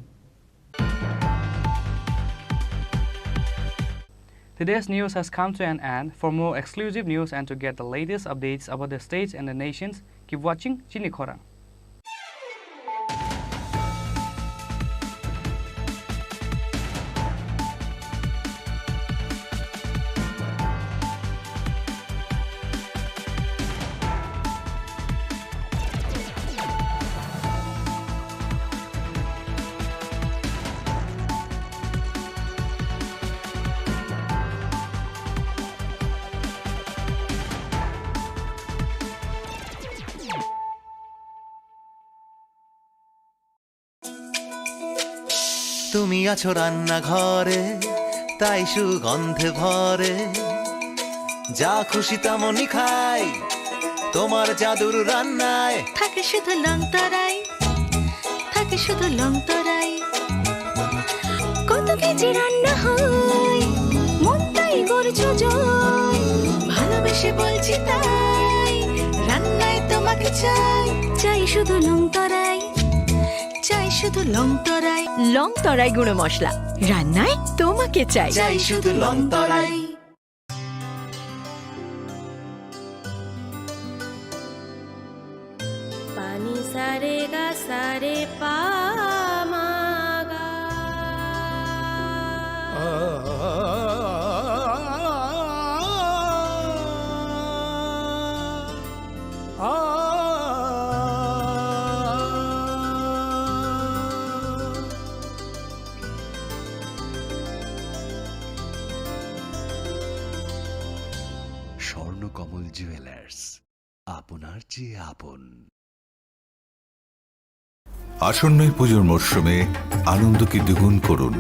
Today's news has come to an end. For more exclusive news and to get the latest updates about the states and the nations, keep watching Chini Khorang. তুমি আছো রান্নাঘরে তাই সুগন্ধে ভরে যা খুশি তেমনই খাই তোমার জাদুর রান্নায় থাকে শুধু লংতরাই থাকে শুধু লংতরাই কত কেজি রান্না হয় মন তাই করছো জয় ভালোবেসে বলছি তাই রান্নায় তোমাকে চাই চাই শুধু লংতরাই চাই শুধু লংতরাই লংতরাই গুঁড়ো মশলা রান্নায় তোমাকে চাই চাই শুধু লংতরাই পানি সারে গা সারে পা মা গা স্বর্ণকমল জুয়েলার্স আপনার চেয়ে আপন। আসন্ন এই পুজোর মরশুমে আনন্দকে দ্বিগুণ করুন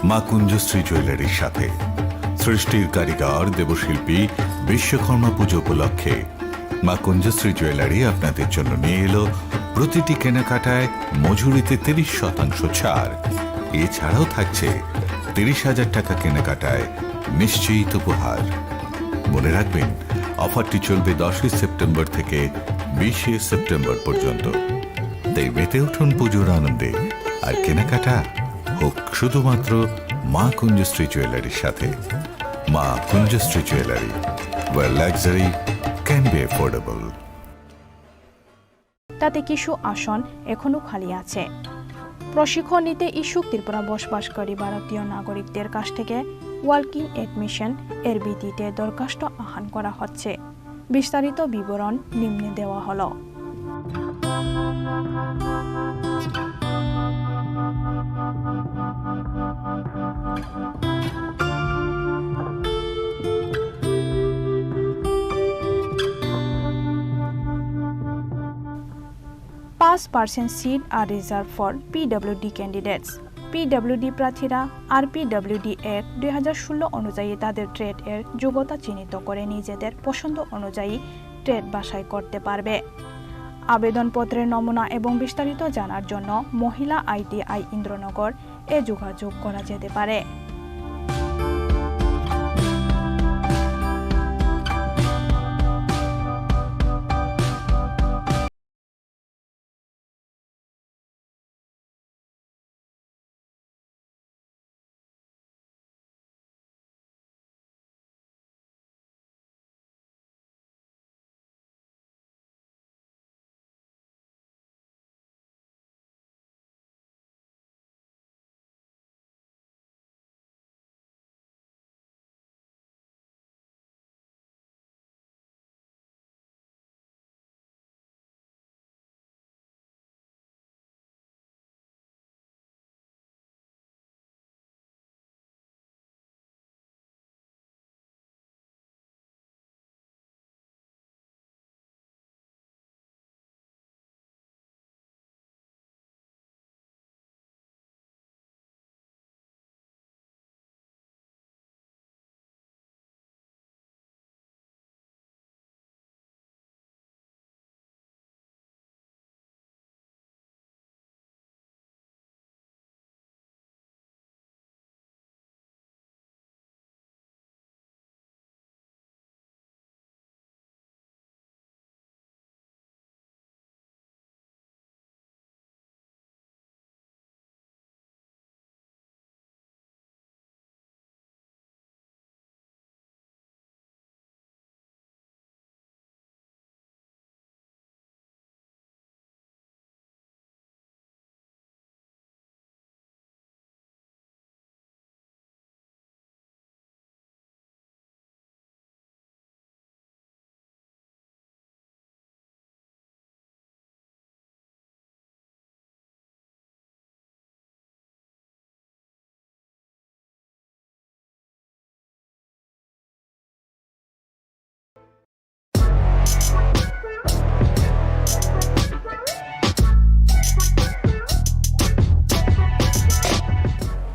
মা কুঞ্জশ্রী জুয়েলারির সাথে। সৃষ্টির কারিগর দেবশিল্পী বিশ্বকর্মা পুজো উপলক্ষে মা কুঞ্জশ্রী জুয়েলারি আপনাদের জন্য নিয়ে এলো প্রতিটি কেনাকাটায় মজুরিতে 30% ছাড়। এছাড়াও থাকছে 30,000 টাকা কেনাকাটায় নিশ্চিত উপহার। মনে রাখবেন, অফারটি চলবে 10 সেপ্টেম্বর থেকে 20 সেপ্টেম্বর পর্যন্ত। তাই মেতে উঠুন পুজোর আনন্দে, আর কেনাকাটা হোক শুধুমাত্র মা কুঞ্জশ্রী জুয়েলারির সাথে। মা কুঞ্জশ্রী jewellery, where luxury can be affordable। তাতে কিছু আসন এখনো খালি আছে। প্রশিক্ষণ নিতে ইচ্ছুক ত্রিপুরা বসবাসকারী ভারতীয় নাগরিকদের কাছ থেকে ওয়ার্কিং এডমিশন এর ভিত্তিতে দরখাস্ত আহ্বান করা হচ্ছে। বিস্তারিত বিবরণ নিম্নে দেওয়া হলো। % seat are reserved for PWD candidates. PWD প্রার্থীরা RPWD Act 2016 অনুযায়ী তাদের ট্রেড এর যোগ্যতা চিহ্নিত করে নিজেদের পছন্দ অনুযায়ী ট্রেড বাছাই করতে পারবে। আবেদনপত্রের নমুনা এবং বিস্তারিত জানার জন্য মহিলা ITI ইন্দ্রনগর এ যোগাযোগ করা যেতে পারে।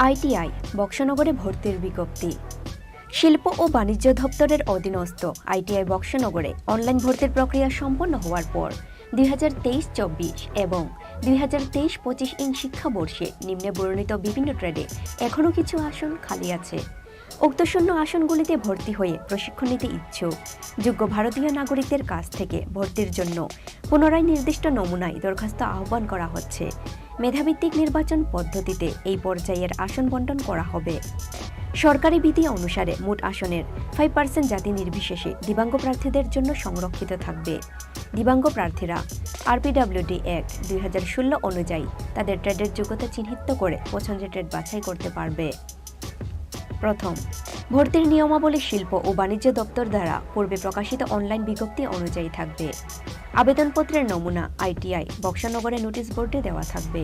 আইটিআই বক্সনগরে ভর্তির বিজ্ঞপ্তি। শিল্প ও বাণিজ্য দপ্তরের অধীনস্থ আইটিআই বক্সনগরে অনলাইন ভর্তির প্রক্রিয়া সম্পন্ন হওয়ার পর 2023-24 এবং 2023-25 শিক্ষাবর্ষে নিম্নে বর্ণিত বিভিন্ন ট্রেডে এখনও কিছু আসন খালি আছে। উক্ত শূন্য আসনগুলিতে ভর্তি হয়ে প্রশিক্ষণ নিতে ইচ্ছুক যোগ্য ভারতীয় নাগরিকদের কাছ থেকে ভর্তির জন্য পুনরায় নির্দিষ্ট নমুনায় দরখাস্ত আহ্বান করা হচ্ছে। মেধাভিত্তিক নির্বাচন পদ্ধতিতে এই পর্যায়ের আসন বণ্টন করা হবে। সরকারি বিধি অনুসারে মোট আসনের 5% জাতি নির্বিশেষে দিব্যাঙ্গ প্রার্থীদের জন্য সংরক্ষিত থাকবে। দিব্যাঙ্গ প্রার্থীরা আরপিডব্লিউডি অ্যাক্ট 2016 অনুযায়ী তাদের ট্রেডের যোগ্যতা চিহ্নিত করে পছন্দের ট্রেড বাছাই করতে পারবে। প্রথম, ভর্তির নিয়মাবলী শিল্প ও বাণিজ্য দপ্তর দ্বারা পূর্বে প্রকাশিত অনলাইন বিজ্ঞপ্তি অনুযায়ী থাকবে। আবেদনপত্রের নমুনা আইটিআই বক্সনগরে নোটিশ বোর্ডে দেওয়া থাকবে।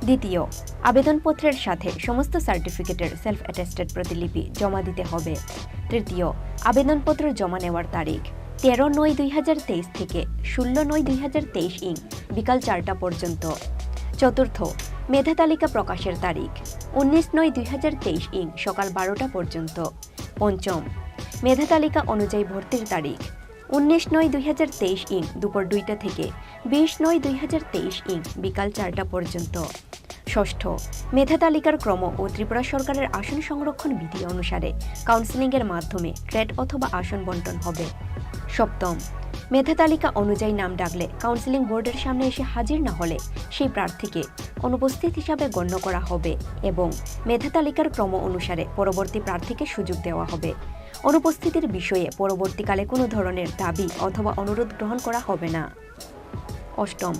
দ্বিতীয়, আবেদনপত্রের সাথে সমস্ত সার্টিফিকেটের সেলফ অ্যাটেস্টেড প্রতিলিপি জমা দিতে হবে। তৃতীয়, আবেদনপত্র জমা নেওয়ার তারিখ 13/9/2023 থেকে 16/9/2023 বিকাল 4টা পর্যন্ত। চতুর্থ, মেধা তালিকা প্রকাশের তারিখ 19/9/2023 সকাল 12টা পর্যন্ত। পঞ্চম, মেধা তালিকা অনুযায়ী ভর্তির তারিখ 19/9/2023 দুপুর 2টা থেকে 20/9/2023 বিকাল 4টা পর্যন্ত। ষষ্ঠ, মেধা তালিকার ক্রম ও ত্রিপুরা সরকারের আসন সংরক্ষণ বিধি অনুসারে কাউন্সেলিংয়ের মাধ্যমে ট্রেড অথবা আসন বণ্টন হবে। সপ্তম, মেধা তালিকা অনুযায়ী নাম ডাকলে কাউন্সেলিং বোর্ডের সামনে এসে হাজির না হলে সেই প্রার্থীকে অনুপস্থিত হিসাবে গণ্য করা হবে এবং মেধা তালিকার ক্রম অনুসারে পরবর্তী প্রার্থীকে সুযোগ দেওয়া হবে। অনুপস্থিতির বিষয়ে পরবর্তীকালে কোনো ধরনের দাবি অথবা অনুরোধ গ্রহণ করা হবে না। অষ্টম,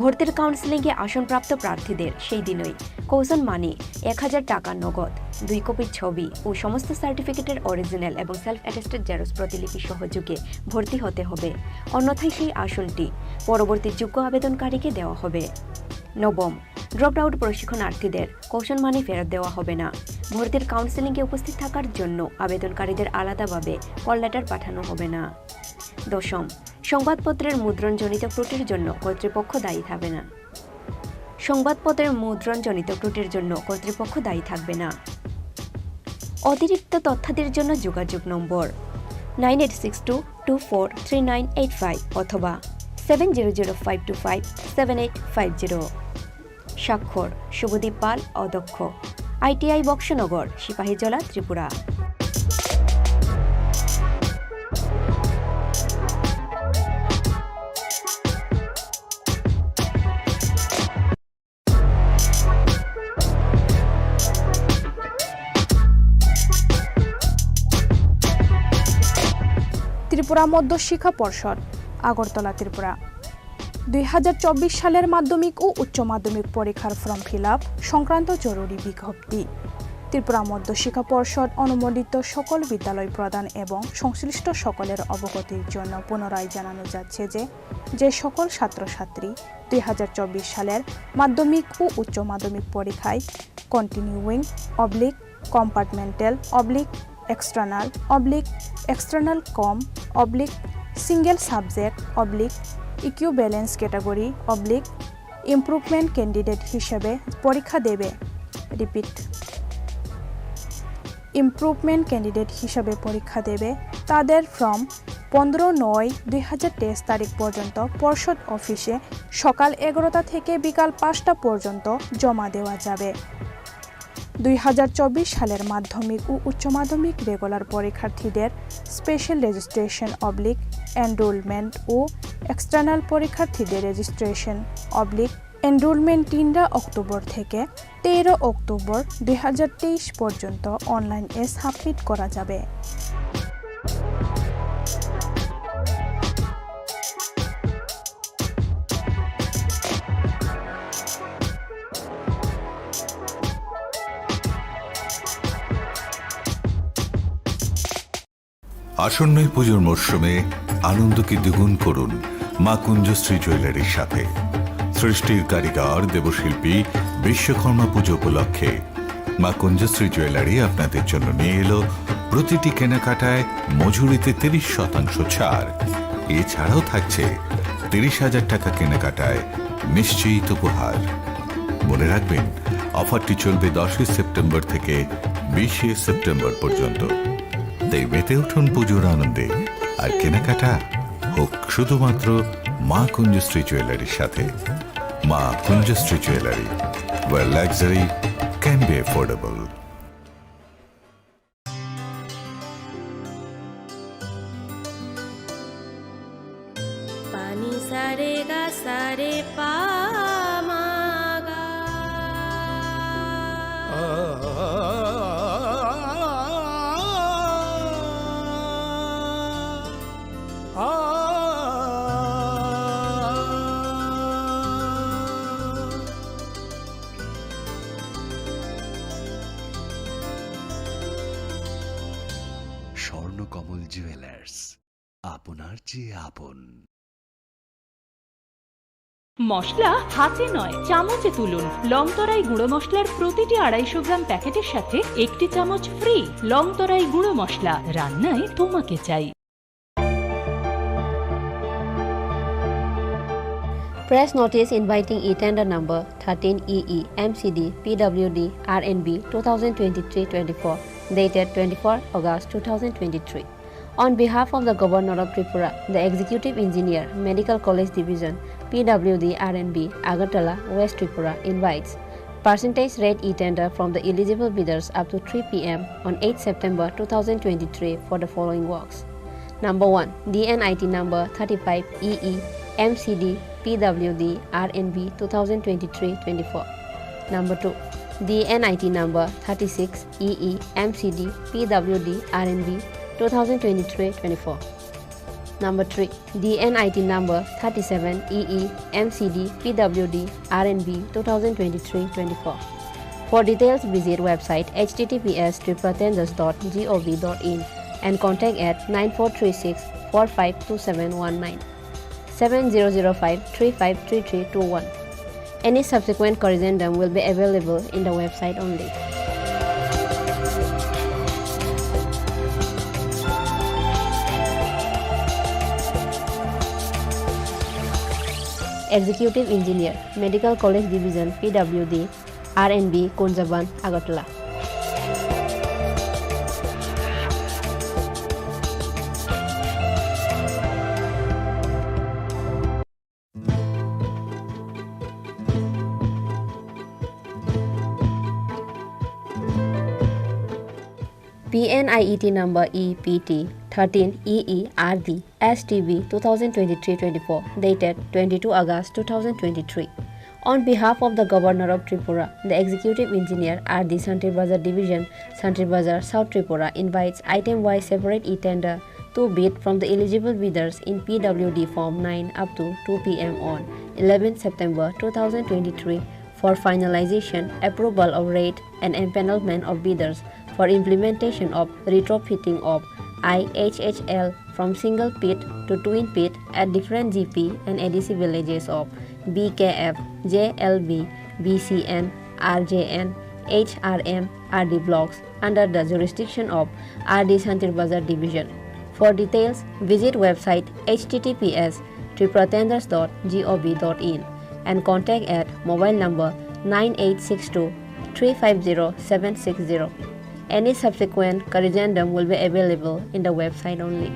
ভর্তির কাউন্সেলিংয়ে আসনপ্রাপ্ত প্রার্থীদের সেই দিনই কৌশন মানি 1000 টাকা নগদ, 2 কপি ছবি ও সমস্ত সার্টিফিকেটের অরিজিনাল এবং সেলফ অ্যাটেস্টেড জেরক্স প্রতিলিপি সহযোগে ভর্তি হতে হবে, অন্যথায় সেই আসনটি পরবর্তী যোগ্য আবেদনকারীকে দেওয়া হবে। নবম, ড্রপ আউট প্রশিক্ষণার্থীদের কৌশন মানি ফেরত দেওয়া হবে না। ভর্তির কাউন্সেলিংয়ে উপস্থিত থাকার জন্য আবেদনকারীদের আলাদাভাবে কল লেটার পাঠানো হবে না। দশম, সংবাদপত্রের মুদ্রণজনিত ত্রুটির জন্য কর্তৃপক্ষ দায়ী থাকবে না। সংবাদপত্রের মুদ্রণজনিত ত্রুটির জন্য কর্তৃপক্ষ দায়ী থাকবে না। অতিরিক্ত তথ্যাদির জন্য যোগাযোগ নম্বর 9862243985 অথবা 7005257850। স্বাক্ষর শুভদীপ পাল, অধ্যক্ষ, আইটিআই বক্সনগর, সিপাহীজলা, ত্রিপুরা। ত্রিপুরা মধ্য শিক্ষা পর্ষদ, আগরতলা, ত্রিপুরা। 2024 সালের মাধ্যমিক ও উচ্চ মাধ্যমিক পরীক্ষার ফর্ম ফিল আপ সংক্রান্ত জরুরি বিজ্ঞপ্তি। ত্রিপুরা মধ্য শিক্ষা পর্ষদ অনুমোদিত সকল বিদ্যালয় প্রদান এবং সংশ্লিষ্ট সকলের অবগতির জন্য পুনরায় জানানো যাচ্ছে যে সকল ছাত্রছাত্রী 2024 সালের মাধ্যমিক ও উচ্চ মাধ্যমিক পরীক্ষায় continuing compartmental external cum single subject equivalence category improvement candidate হিসেবে পরীক্ষা দেবে। ইমপ্রুভমেন্ট ক্যান্ডিডেট হিসেবে পরীক্ষা দেবে তাদের ফর্ম 15/9/2023 তারিখ পর্যন্ত পর্ষদ অফিসে সকাল 11টা থেকে বিকাল 5টা পর্যন্ত জমা দেওয়া যাবে। 2024 সালের মাধ্যমিক ও উচ্চ মাধ্যমিক রেগুলার পরীক্ষার্থীদের স্পেশাল রেজিস্ট্রেশন এনরোলমেন্ট ও এক্সটার্নাল পরীক্ষার্থীদের রেজিস্ট্রেশন এনরোলমেন্ট 3 অক্টোবর থেকে 13 অক্টোবর 2023 পর্যন্ত অনলাইনে সাবমিট করা যাবে। আসন্ন পুজোর মরশুমে আনন্দকে দ্বিগুণ করুন মা কুঞ্জশ্রী জুয়েলারির সাথে। সৃষ্টির কারিগর দেবশিল্পী বিশ্বকর্মা পুজো উপলক্ষে মা কুঞ্জশ্রী জুয়েলারি আপনাদের জন্য নিয়ে এলো প্রতিটি কেনাকাটায় মজুরিতে 30% ছাড়। এছাড়াও থাকছে 30,000 টাকা কেনাকাটায় নিশ্চিত উপহার। মনে রাখবেন, অফারটি চলবে 10 সেপ্টেম্বর থেকে 20 সেপ্টেম্বর পর্যন্ত। তাই মেতে উঠুন পুজোর আনন্দে, আর কেনাকাটা হোক শুধুমাত্র মা কুঞ্জশ্রী জুয়েলারির সাথে। মা কুঞ্জশ্রী jewellery, where luxury can be affordable. पानी सारे गा सारे पा मा गा স্বর্ণকমল জুয়েলার্স, আপনার চেয়ে আপন। মশলা হাতে নয় চামচে তুলুন। লংতরাই গুঁড়ো মশলার প্রতিটি 250 গ্রাম প্যাকেটের সাথে একটি চামচ ফ্রি। লংতরাই গুঁড়ো মশলা, রান্নায় তোমাকে চাই। Press notice inviting e-tender number 13 EE MCD PWD RNB 2023-24 dated 24 August 2023. On behalf of the Governor of Tripura, the Executive Engineer, Medical College Division, PWD RNB, Agartala, West Tripura invites percentage rate e-tender from the eligible bidders up to 3 p.m. on 8 September 2023 for the following works. Number 1. DNIT number 35 EE MCD PWD RNB 2023-24. Number 2. DNIT number 36 EE MCD PWD RNB 2023-24. Number 3. DNIT number 37 EE MCD PWD RNB 2023-24. For details, visit website https://tripratenders.gov.in and contact at 9436 452719 7005 353321. Any subsequent corrigendum will be available in the website only. Executive Engineer, Medical College Division, PWD, RNB, Kunjaban, Agartala. PNIET number EPT 13 EERD STB 2023-24 dated 22 August 2023. On behalf of the Governor of Tripura, the Executive Engineer RD Santri Bazar Division, Santri Bazar, South Tripura invites item-wise separate e-tender to bid from the eligible bidders in PWD Form 9 up to 2 p.m. on 11 September 2023 for finalization, approval of rate and empanelment of bidders for implementation of retrofitting of IHHL from single pit to twin pit at different GP and ADC villages of BKF, JLB, BCN, RJN, HRM, RD blocks under the jurisdiction of RD Santri Bazar Division. For details, visit website https://tripratenders.gov.in and contact at mobile number 9862 350 760. Any subsequent corrigendum will be available in the website only.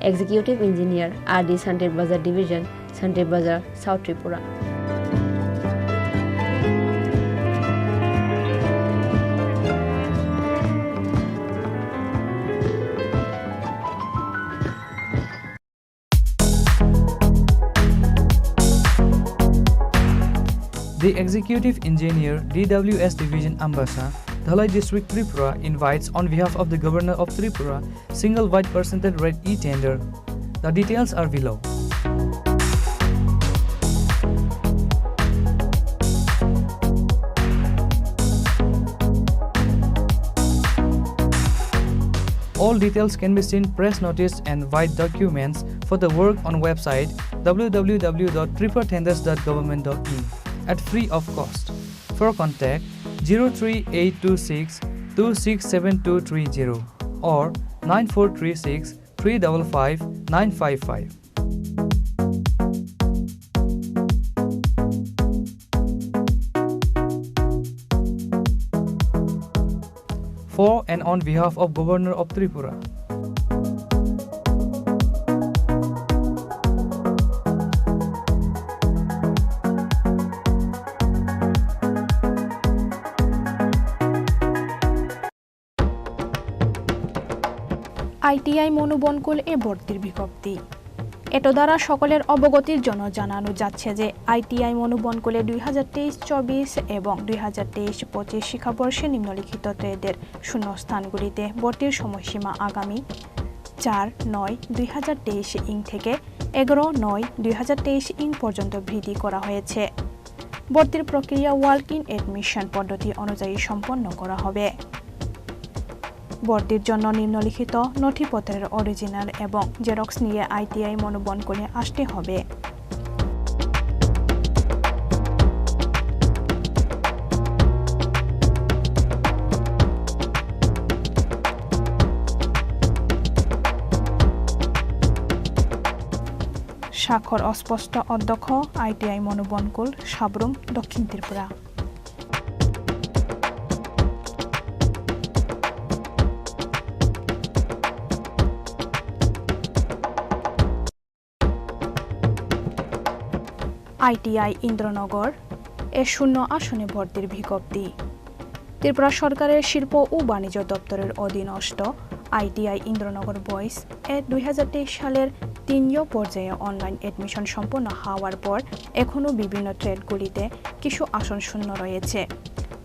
Executive Engineer RD Santri Bazar Division, Santri Bazar, South Tripura. The Executive Engineer DWS Division Ambassa, Dhalai District Tripura invites on behalf of the Governor of Tripura single wide percentage rate e-tender. The details are below. All details can be seen press notice and white documents for the work on website www.tripratenders.government.in at free of cost. For contact 03826 267230 or 9436 355 955. for and on behalf of Governor of Tripura. ITI Manubankul এ ভর্তির বিজ্ঞপ্তি। এত দ্বারা সকলের অবগতির জন্য জানানো যাচ্ছে যে আইটিআই মনোবনকুলে 2023-24 এবং 2023-25 শিক্ষাবর্ষে নিম্নলিখিত ট্রেডের শূন্যস্থানগুলিতে ভর্তির সময়সীমা আগামী 4/9/2023 থেকে 11/9/2023 পর্যন্ত বৃদ্ধি করা হয়েছে। ভর্তির প্রক্রিয়া ওয়ার্ক ইন এডমিশন পদ্ধতি অনুযায়ী সম্পন্ন করা হবে। ভর্তির জন্য নিম্নলিখিত নথিপত্রের অরিজিনাল এবং জেরক্স নিয়ে আইটিআই মনোবনকুলে আসতে হবে। স্বাক্ষর অস্পষ্ট অধ্যক্ষ, আইটিআই মনোবনকুল, সাবরুম, দক্ষিণ ত্রিপুরা। আইটিআই ইন্দ্রনগর এ 0 আসনে ভর্তির বিজ্ঞপ্তি। ত্রিপুরা সরকারের শিল্প ও বাণিজ্য দপ্তরের অধীনস্থ আইটিআই ইন্দ্রনগর বয়েজ এ 2023 সালের 3 পর্যায়ে অনলাইন এডমিশন সম্পন্ন হওয়ার পর এখনও বিভিন্ন ট্রেডগুলিতে কিছু আসন শূন্য রয়েছে।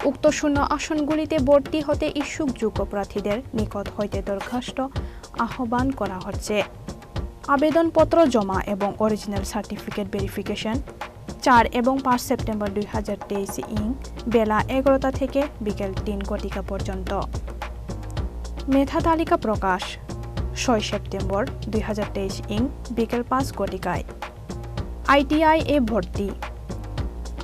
উক্ত শূন্য আসনগুলিতে ভর্তি হতে ইচ্ছুক যোগ্য প্রার্থীদের নিকট হইতে দরখাস্ত আহ্বান করা হচ্ছে। আবেদনপত্র জমা এবং অরিজিনাল সার্টিফিকেট ভেরিফিকেশন 4 এবং 5 সেপ্টেম্বর 2023 বেলা 11টা থেকে বিকেল 3 পর্যন্ত। মেধা তালিকা প্রকাশ 6 সেপ্টেম্বর 2023 বিকেল 5 আইটিআই এ ভর্তি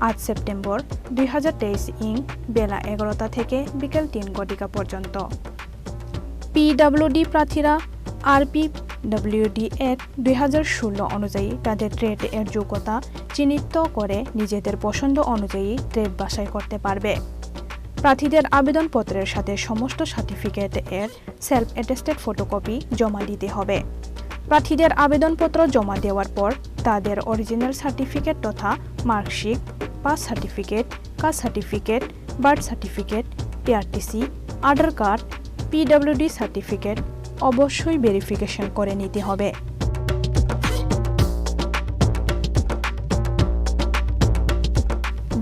8 সেপ্টেম্বর 2023 বেলা 11টা থেকে বিকেল 3 পর্যন্ত। পিডব্লিউডি প্রার্থীরা আরপিডব্লিউডি এর 2016 অনুযায়ী তাদের ট্রেড এর যোগ্যতা চিহ্নিত করে নিজেদের পছন্দ অনুযায়ী ট্রেড বাছাই করতে পারবে। প্রার্থীদের আবেদনপত্রের সাথে সমস্ত সার্টিফিকেট এর সেলফ অ্যাটেস্টেড ফটোকপি জমা দিতে হবে। প্রার্থীদের আবেদনপত্র জমা দেওয়ার পর তাদের অরিজিনাল সার্টিফিকেট তথা marksheet, pass certificate, caste certificate, birth certificate, PRTC, Aadhaar card, PWD certificate অবশ্যই ভেরিফিকেশন করে নিতে হবে।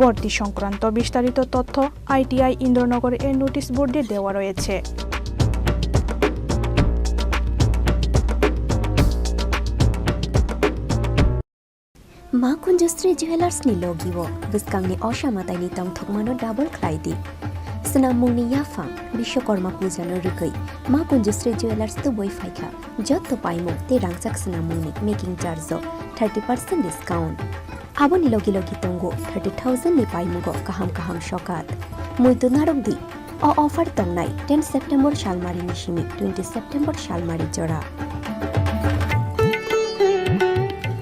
ভর্তি সংক্রান্ত বিস্তারিত তথ্য আইটিআই ইন্দ্রনগর এর নোটিশ বোর্ডে দেওয়া রয়েছে। Ma Kunjustri Jewelers ni logiwo biskangni oshamatayni tongthokmano double khlaidi Snamungni Yafang Bishwakarma Pujano Rukai Ma Kunjustri Jewelers to boy faika Jotto paimo te rangsak snamungni making charge 30% discount Aboni logi tongo 30,000 ni paimugo kaham shokat Muitu narogdi o offer tongnai 10 September Shalmari Nishimi 20 September Shalmari Jora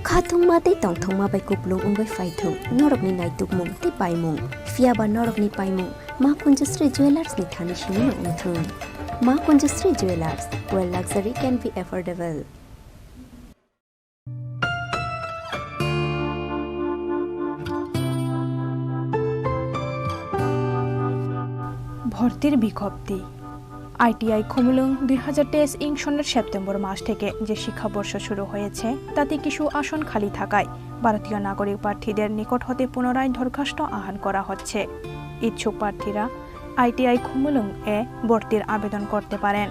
Khathungma te tongthongma bai kuplung ungbai faithung norokni naitukmung te paimung fiaba norokni paimung Ma Kunjustri Jewelers ni thani shimi nongthung Ma Kunjustri Jewelers where luxury can be affordable ভর্তির বিজ্ঞপ্তি ITI খোমুলুং 2023 সনের September মাস থেকে যে শিক্ষাবর্ষ শুরু হয়েছে তাতে কিছু আসন খালি থাকায় ভারতীয় নাগরিক প্রার্থীদের নিকট হতে পুনরায় দরখাস্ত আহ্বান করা হচ্ছে। ইচ্ছুক প্রার্থীরা আইটিআই খোমুলুং এ ভর্তির আবেদন করতে পারেন।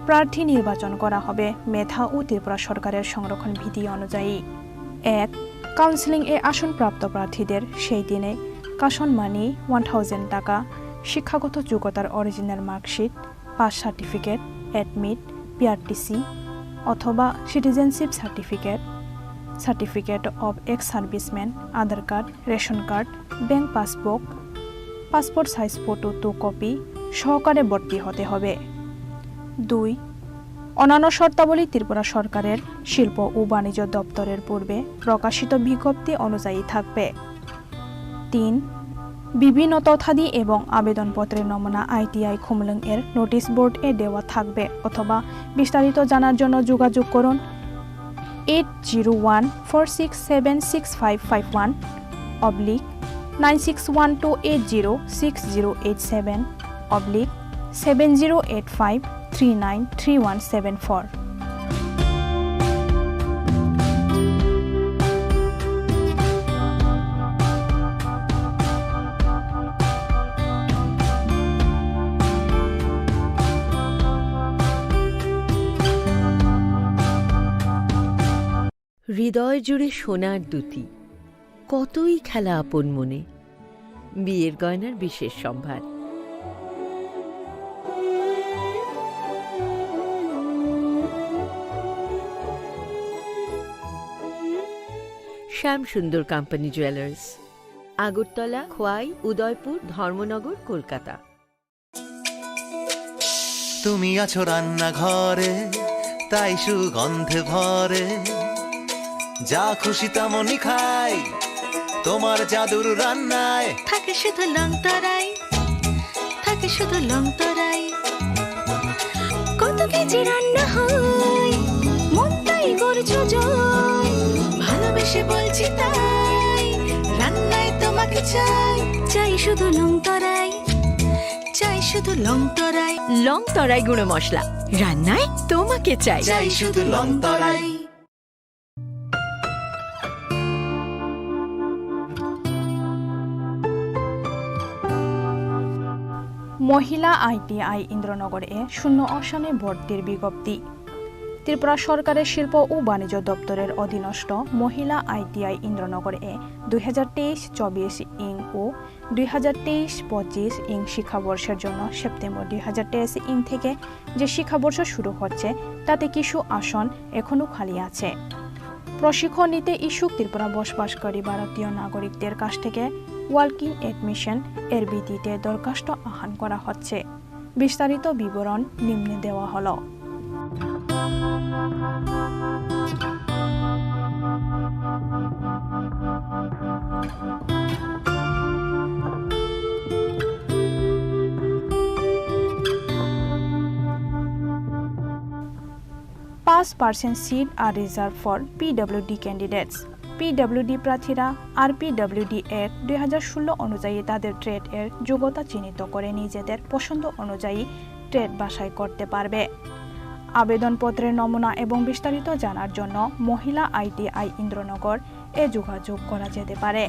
প্রার্থী নির্বাচন করা হবে মেধা ও ত্রিপুরা সরকারের সংরক্ষণ বিধি অনুযায়ী। 1. কাউন্সিলিং এ আসনপ্রাপ্ত প্রার্থীদের সেই দিনে কাশন মানি 1000 টাকা, শিক্ষাগত যোগ্যতার original marksheet, pass certificate, admit, PRTC অথবা citizenship certificate, certificate of ex serviceman, Aadhaar card, ration card, bank passbook, passport size photo 2 copy সহকারে ভর্তি হতে হবে। 2. অন্যান্য শর্তাবলী ত্রিপুরা সরকারের শিল্প ও বাণিজ্য দপ্তরের পূর্বে প্রকাশিত বিজ্ঞপ্তি অনুযায়ী থাকবে। 3. বিভিন্ন তথ্যাদি এবং আবেদনপত্রের নমুনা আইটিআই খুমলুং এর নোটিশ বোর্ড এ দেওয়া থাকবে অথবা বিস্তারিত জানার জন্য যোগাযোগ করুন 8014676551 অবলিক 9612806087 অবলিক 7085393174। হৃদয় জুড়ে সোনার দুটি, কতই খেলা আপন মনে। বিয়ের গয়নার বিশেষ সম্ভার। শ্যাম সুন্দর কোম্পানি জুয়েলার্স, আগরতলা, খোয়াই, উদয়পুর, ধর্মনগর, কলকাতা। তুমি আছো রান্নাঘরে, তাই সুগন্ধে ভরে, যা খুশি তেমনই খাই, তোমার জাদুর রান্নায় থাকে শুধু লংতরাই, থাকে শুধু লংতরাই। কত কেজি রান্না হয়, মন তাই করছো জয়। ভালোবেসে বলছি তাই, রান্নায় তোমাকে চাই, চাই শুধু লংতরাই, চাই শুধু লংতরাই। লংতরাই গুঁড়ো মশলা, রান্নায় তোমাকে চাই, চাই শুধু লংতরাই। মহিলা আইটিআই ইন্দ্রনগরে শূন্য আসনে ভর্তির বিজ্ঞপ্তি। ত্রিপুরা সরকারের শিল্প ও বাণিজ্য দপ্তরের অধীনস্থ মহিলা আইটিআই ইন্দ্রনগরে 2023-24 ইং ও 2023-25 ইং শিক্ষাবর্ষের জন্য সেপ্টেম্বর 2023 ইং থেকে যে শিক্ষাবর্ষ শুরু হচ্ছে তাতে কিছু আসন এখনও খালি আছে। প্রশিক্ষণ নিতে ইচ্ছুক ত্রিপুরা বসবাসকারী ভারতীয় নাগরিকদের কাছ থেকে ওয়ার্কিং এডমিশন এর ভিত্তিতে দরখাস্ত আহ্বান করা হচ্ছে। বিস্তারিত বিবরণ নিম্নে দেওয়া হলো। % seat are reserved for PWD candidates. PWD প্রার্থীরা RPWD এর 2016 অনুযায়ী তাদের ট্রেড এর যোগ্যতা চিহ্নিত করে নিজেদের পছন্দ অনুযায়ী ট্রেড বাছাই করতে পারবে। আবেদনপত্রের নমুনা এবং বিস্তারিত জানার জন্য মহিলা আইটিআই ইন্দ্রনগর এ যোগাযোগ করা যেতে পারে।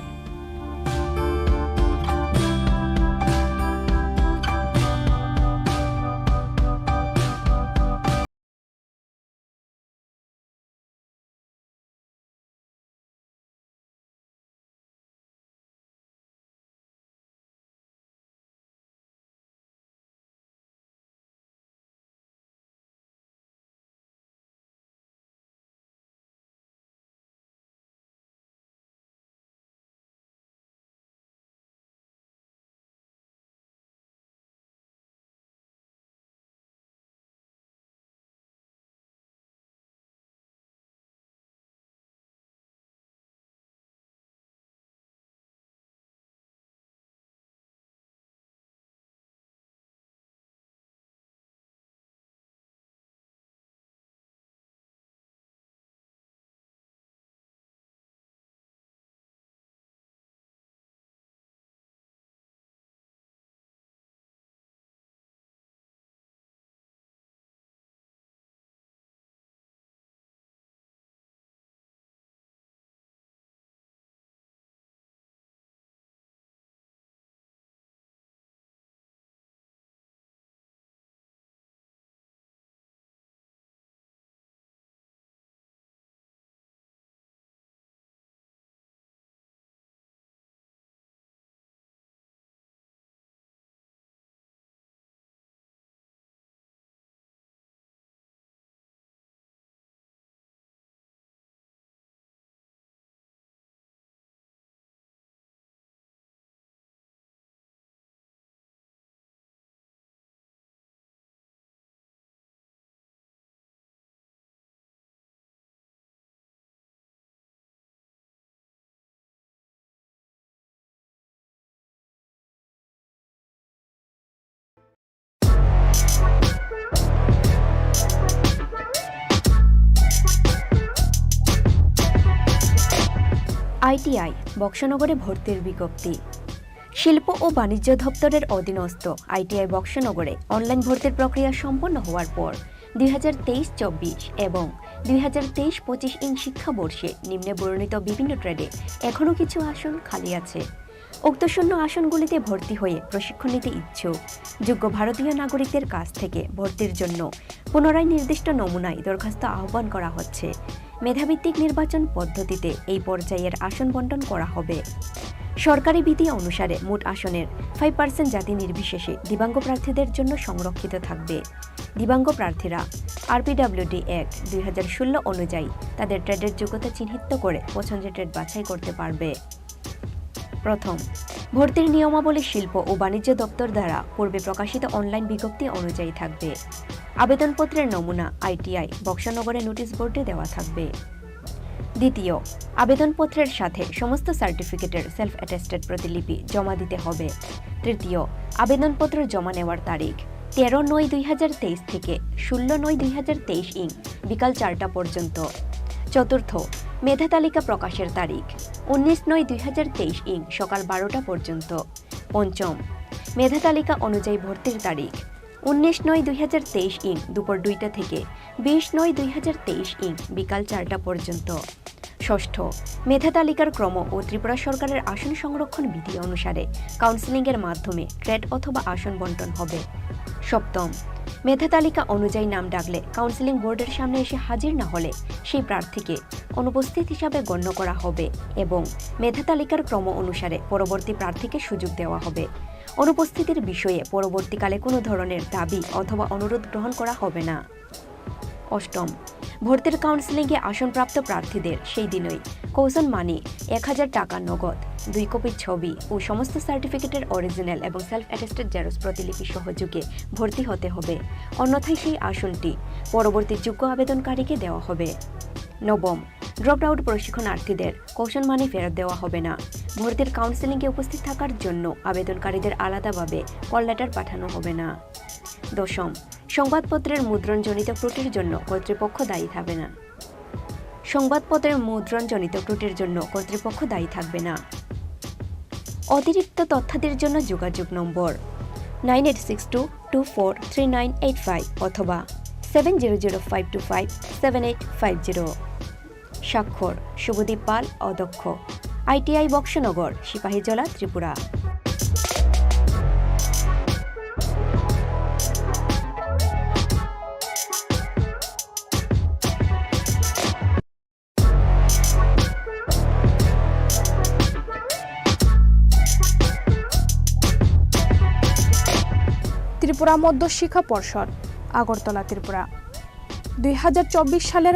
আইটিআই বক্সনগরে ভর্তির বিজ্ঞপ্তি। শিল্প ও বাণিজ্য দপ্তরের অধীনস্থ আইটিআই বক্সনগরে অনলাইন ভর্তির প্রক্রিয়া সম্পন্ন হওয়ার পর 2023-24 এবং 2023-25 শিক্ষাবর্ষে নিম্নে বর্ণিত বিভিন্ন ট্রেডে এখনও কিছু আসন খালি আছে। উক্ত শূন্য আসনগুলিতে ভর্তি হয়ে প্রশিক্ষণ নিতে ইচ্ছুক যোগ্য ভারতীয় নাগরিকদের কাছ থেকে ভর্তির জন্য পুনরায় নির্দিষ্ট নমুনায় দরখাস্ত আহ্বান করা হচ্ছে। মেধাভিত্তিক নির্বাচন পদ্ধতিতে এই পর্যায়ের আসন বণ্টন করা হবে। সরকারি বিধি অনুসারে মোট আসনের 5% জাতি নির্বিশেষে দিব্যাঙ্গ প্রার্থীদের জন্য সংরক্ষিত থাকবে। দিব্যাঙ্গ প্রার্থীরা আরপিডব্লিউডি অ্যাক্ট 2016 অনুযায়ী তাদের ট্রেডের যোগ্যতা চিহ্নিত করে পছন্দের ট্রেড বাছাই করতে পারবে। প্রথম, ভর্তির নিয়মাবলী শিল্প ও বাণিজ্য দপ্তর দ্বারা পূর্বে প্রকাশিত অনলাইন বিজ্ঞপ্তি অনুযায়ী থাকবে। আবেদনপত্রের নমুনা আইটিআই বক্সনগরে নোটিশ বোর্ডে দেওয়া থাকবে। দ্বিতীয়, আবেদনপত্রের সাথে সমস্ত সার্টিফিকেটের সেলফ অ্যাটেস্টেড প্রতিলিপি জমা দিতে হবে। তৃতীয়, আবেদনপত্র জমা নেওয়ার তারিখ 13/9/2023 থেকে 16/9/2023 বিকাল 4টা পর্যন্ত। চতুর্থ, মেধা তালিকা প্রকাশের তারিখ 19/9/2023 সকাল 12টা পর্যন্ত। পঞ্চম, মেধা তালিকা অনুযায়ী ভর্তির তারিখ 19/9/2023 দুপুর 2টা থেকে 20/9/2023 বিকাল 4টা পর্যন্ত। ষষ্ঠ, মেধা তালিকার ক্রম ও ত্রিপুরা সরকারের আসন সংরক্ষণ বিধি অনুসারে কাউন্সেলিংয়ের মাধ্যমে ট্রেড অথবা আসন বণ্টন হবে। সপ্তম, মেধা তালিকা অনুযায়ী নাম ডাকলে কাউন্সেলিং বোর্ডের সামনে এসে হাজির না হলে সেই প্রার্থীকে অনুপস্থিত হিসাবে গণ্য করা হবে এবং মেধা তালিকার ক্রম অনুসারে পরবর্তী প্রার্থীকে সুযোগ দেওয়া হবে। অনুপস্থিতির বিষয়ে পরবর্তীকালে কোনো ধরনের দাবি অথবা অনুরোধ গ্রহণ করা হবে না। অষ্টম, ভর্তির কাউন্সেলিংয়ে আসনপ্রাপ্ত প্রার্থীদের সেই দিনই কৌশন মানি 1000 টাকা নগদ, 2 কপি ছবি ও সমস্ত সার্টিফিকেটের অরিজিনাল এবং সেলফ অ্যাটেস্টেড জেরক্স প্রতিলিপি সহযোগে ভর্তি হতে হবে, অন্যথায় সেই আসনটি পরবর্তী যোগ্য আবেদনকারীকে দেওয়া হবে। নবম, ড্রপ আউট প্রশিক্ষণার্থীদের কৌশন মানি ফেরত দেওয়া হবে না। ভর্তির কাউন্সেলিংয়ে উপস্থিত থাকার জন্য আবেদনকারীদের আলাদাভাবে কল লেটার পাঠানো হবে না। দশম, সংবাদপত্রের মুদ্রণজনিত ত্রুটির জন্য কর্তৃপক্ষ দায়ী থাকবে না। সংবাদপত্রের মুদ্রণজনিত ত্রুটির জন্য কর্তৃপক্ষ দায়ী থাকবে না। অতিরিক্ত তথ্যাদির জন্য যোগাযোগ নম্বর 9862243985 অথবা 7005257850। স্বাক্ষর শুভদীপ পাল, অধ্যক্ষ, আইটিআই বক্সনগর, সিপাহীজলা, ত্রিপুরা। ত্রিপুরা মধ্য শিক্ষা পর্ষদ, আগরতলা, ত্রিপুরা 2024 সালের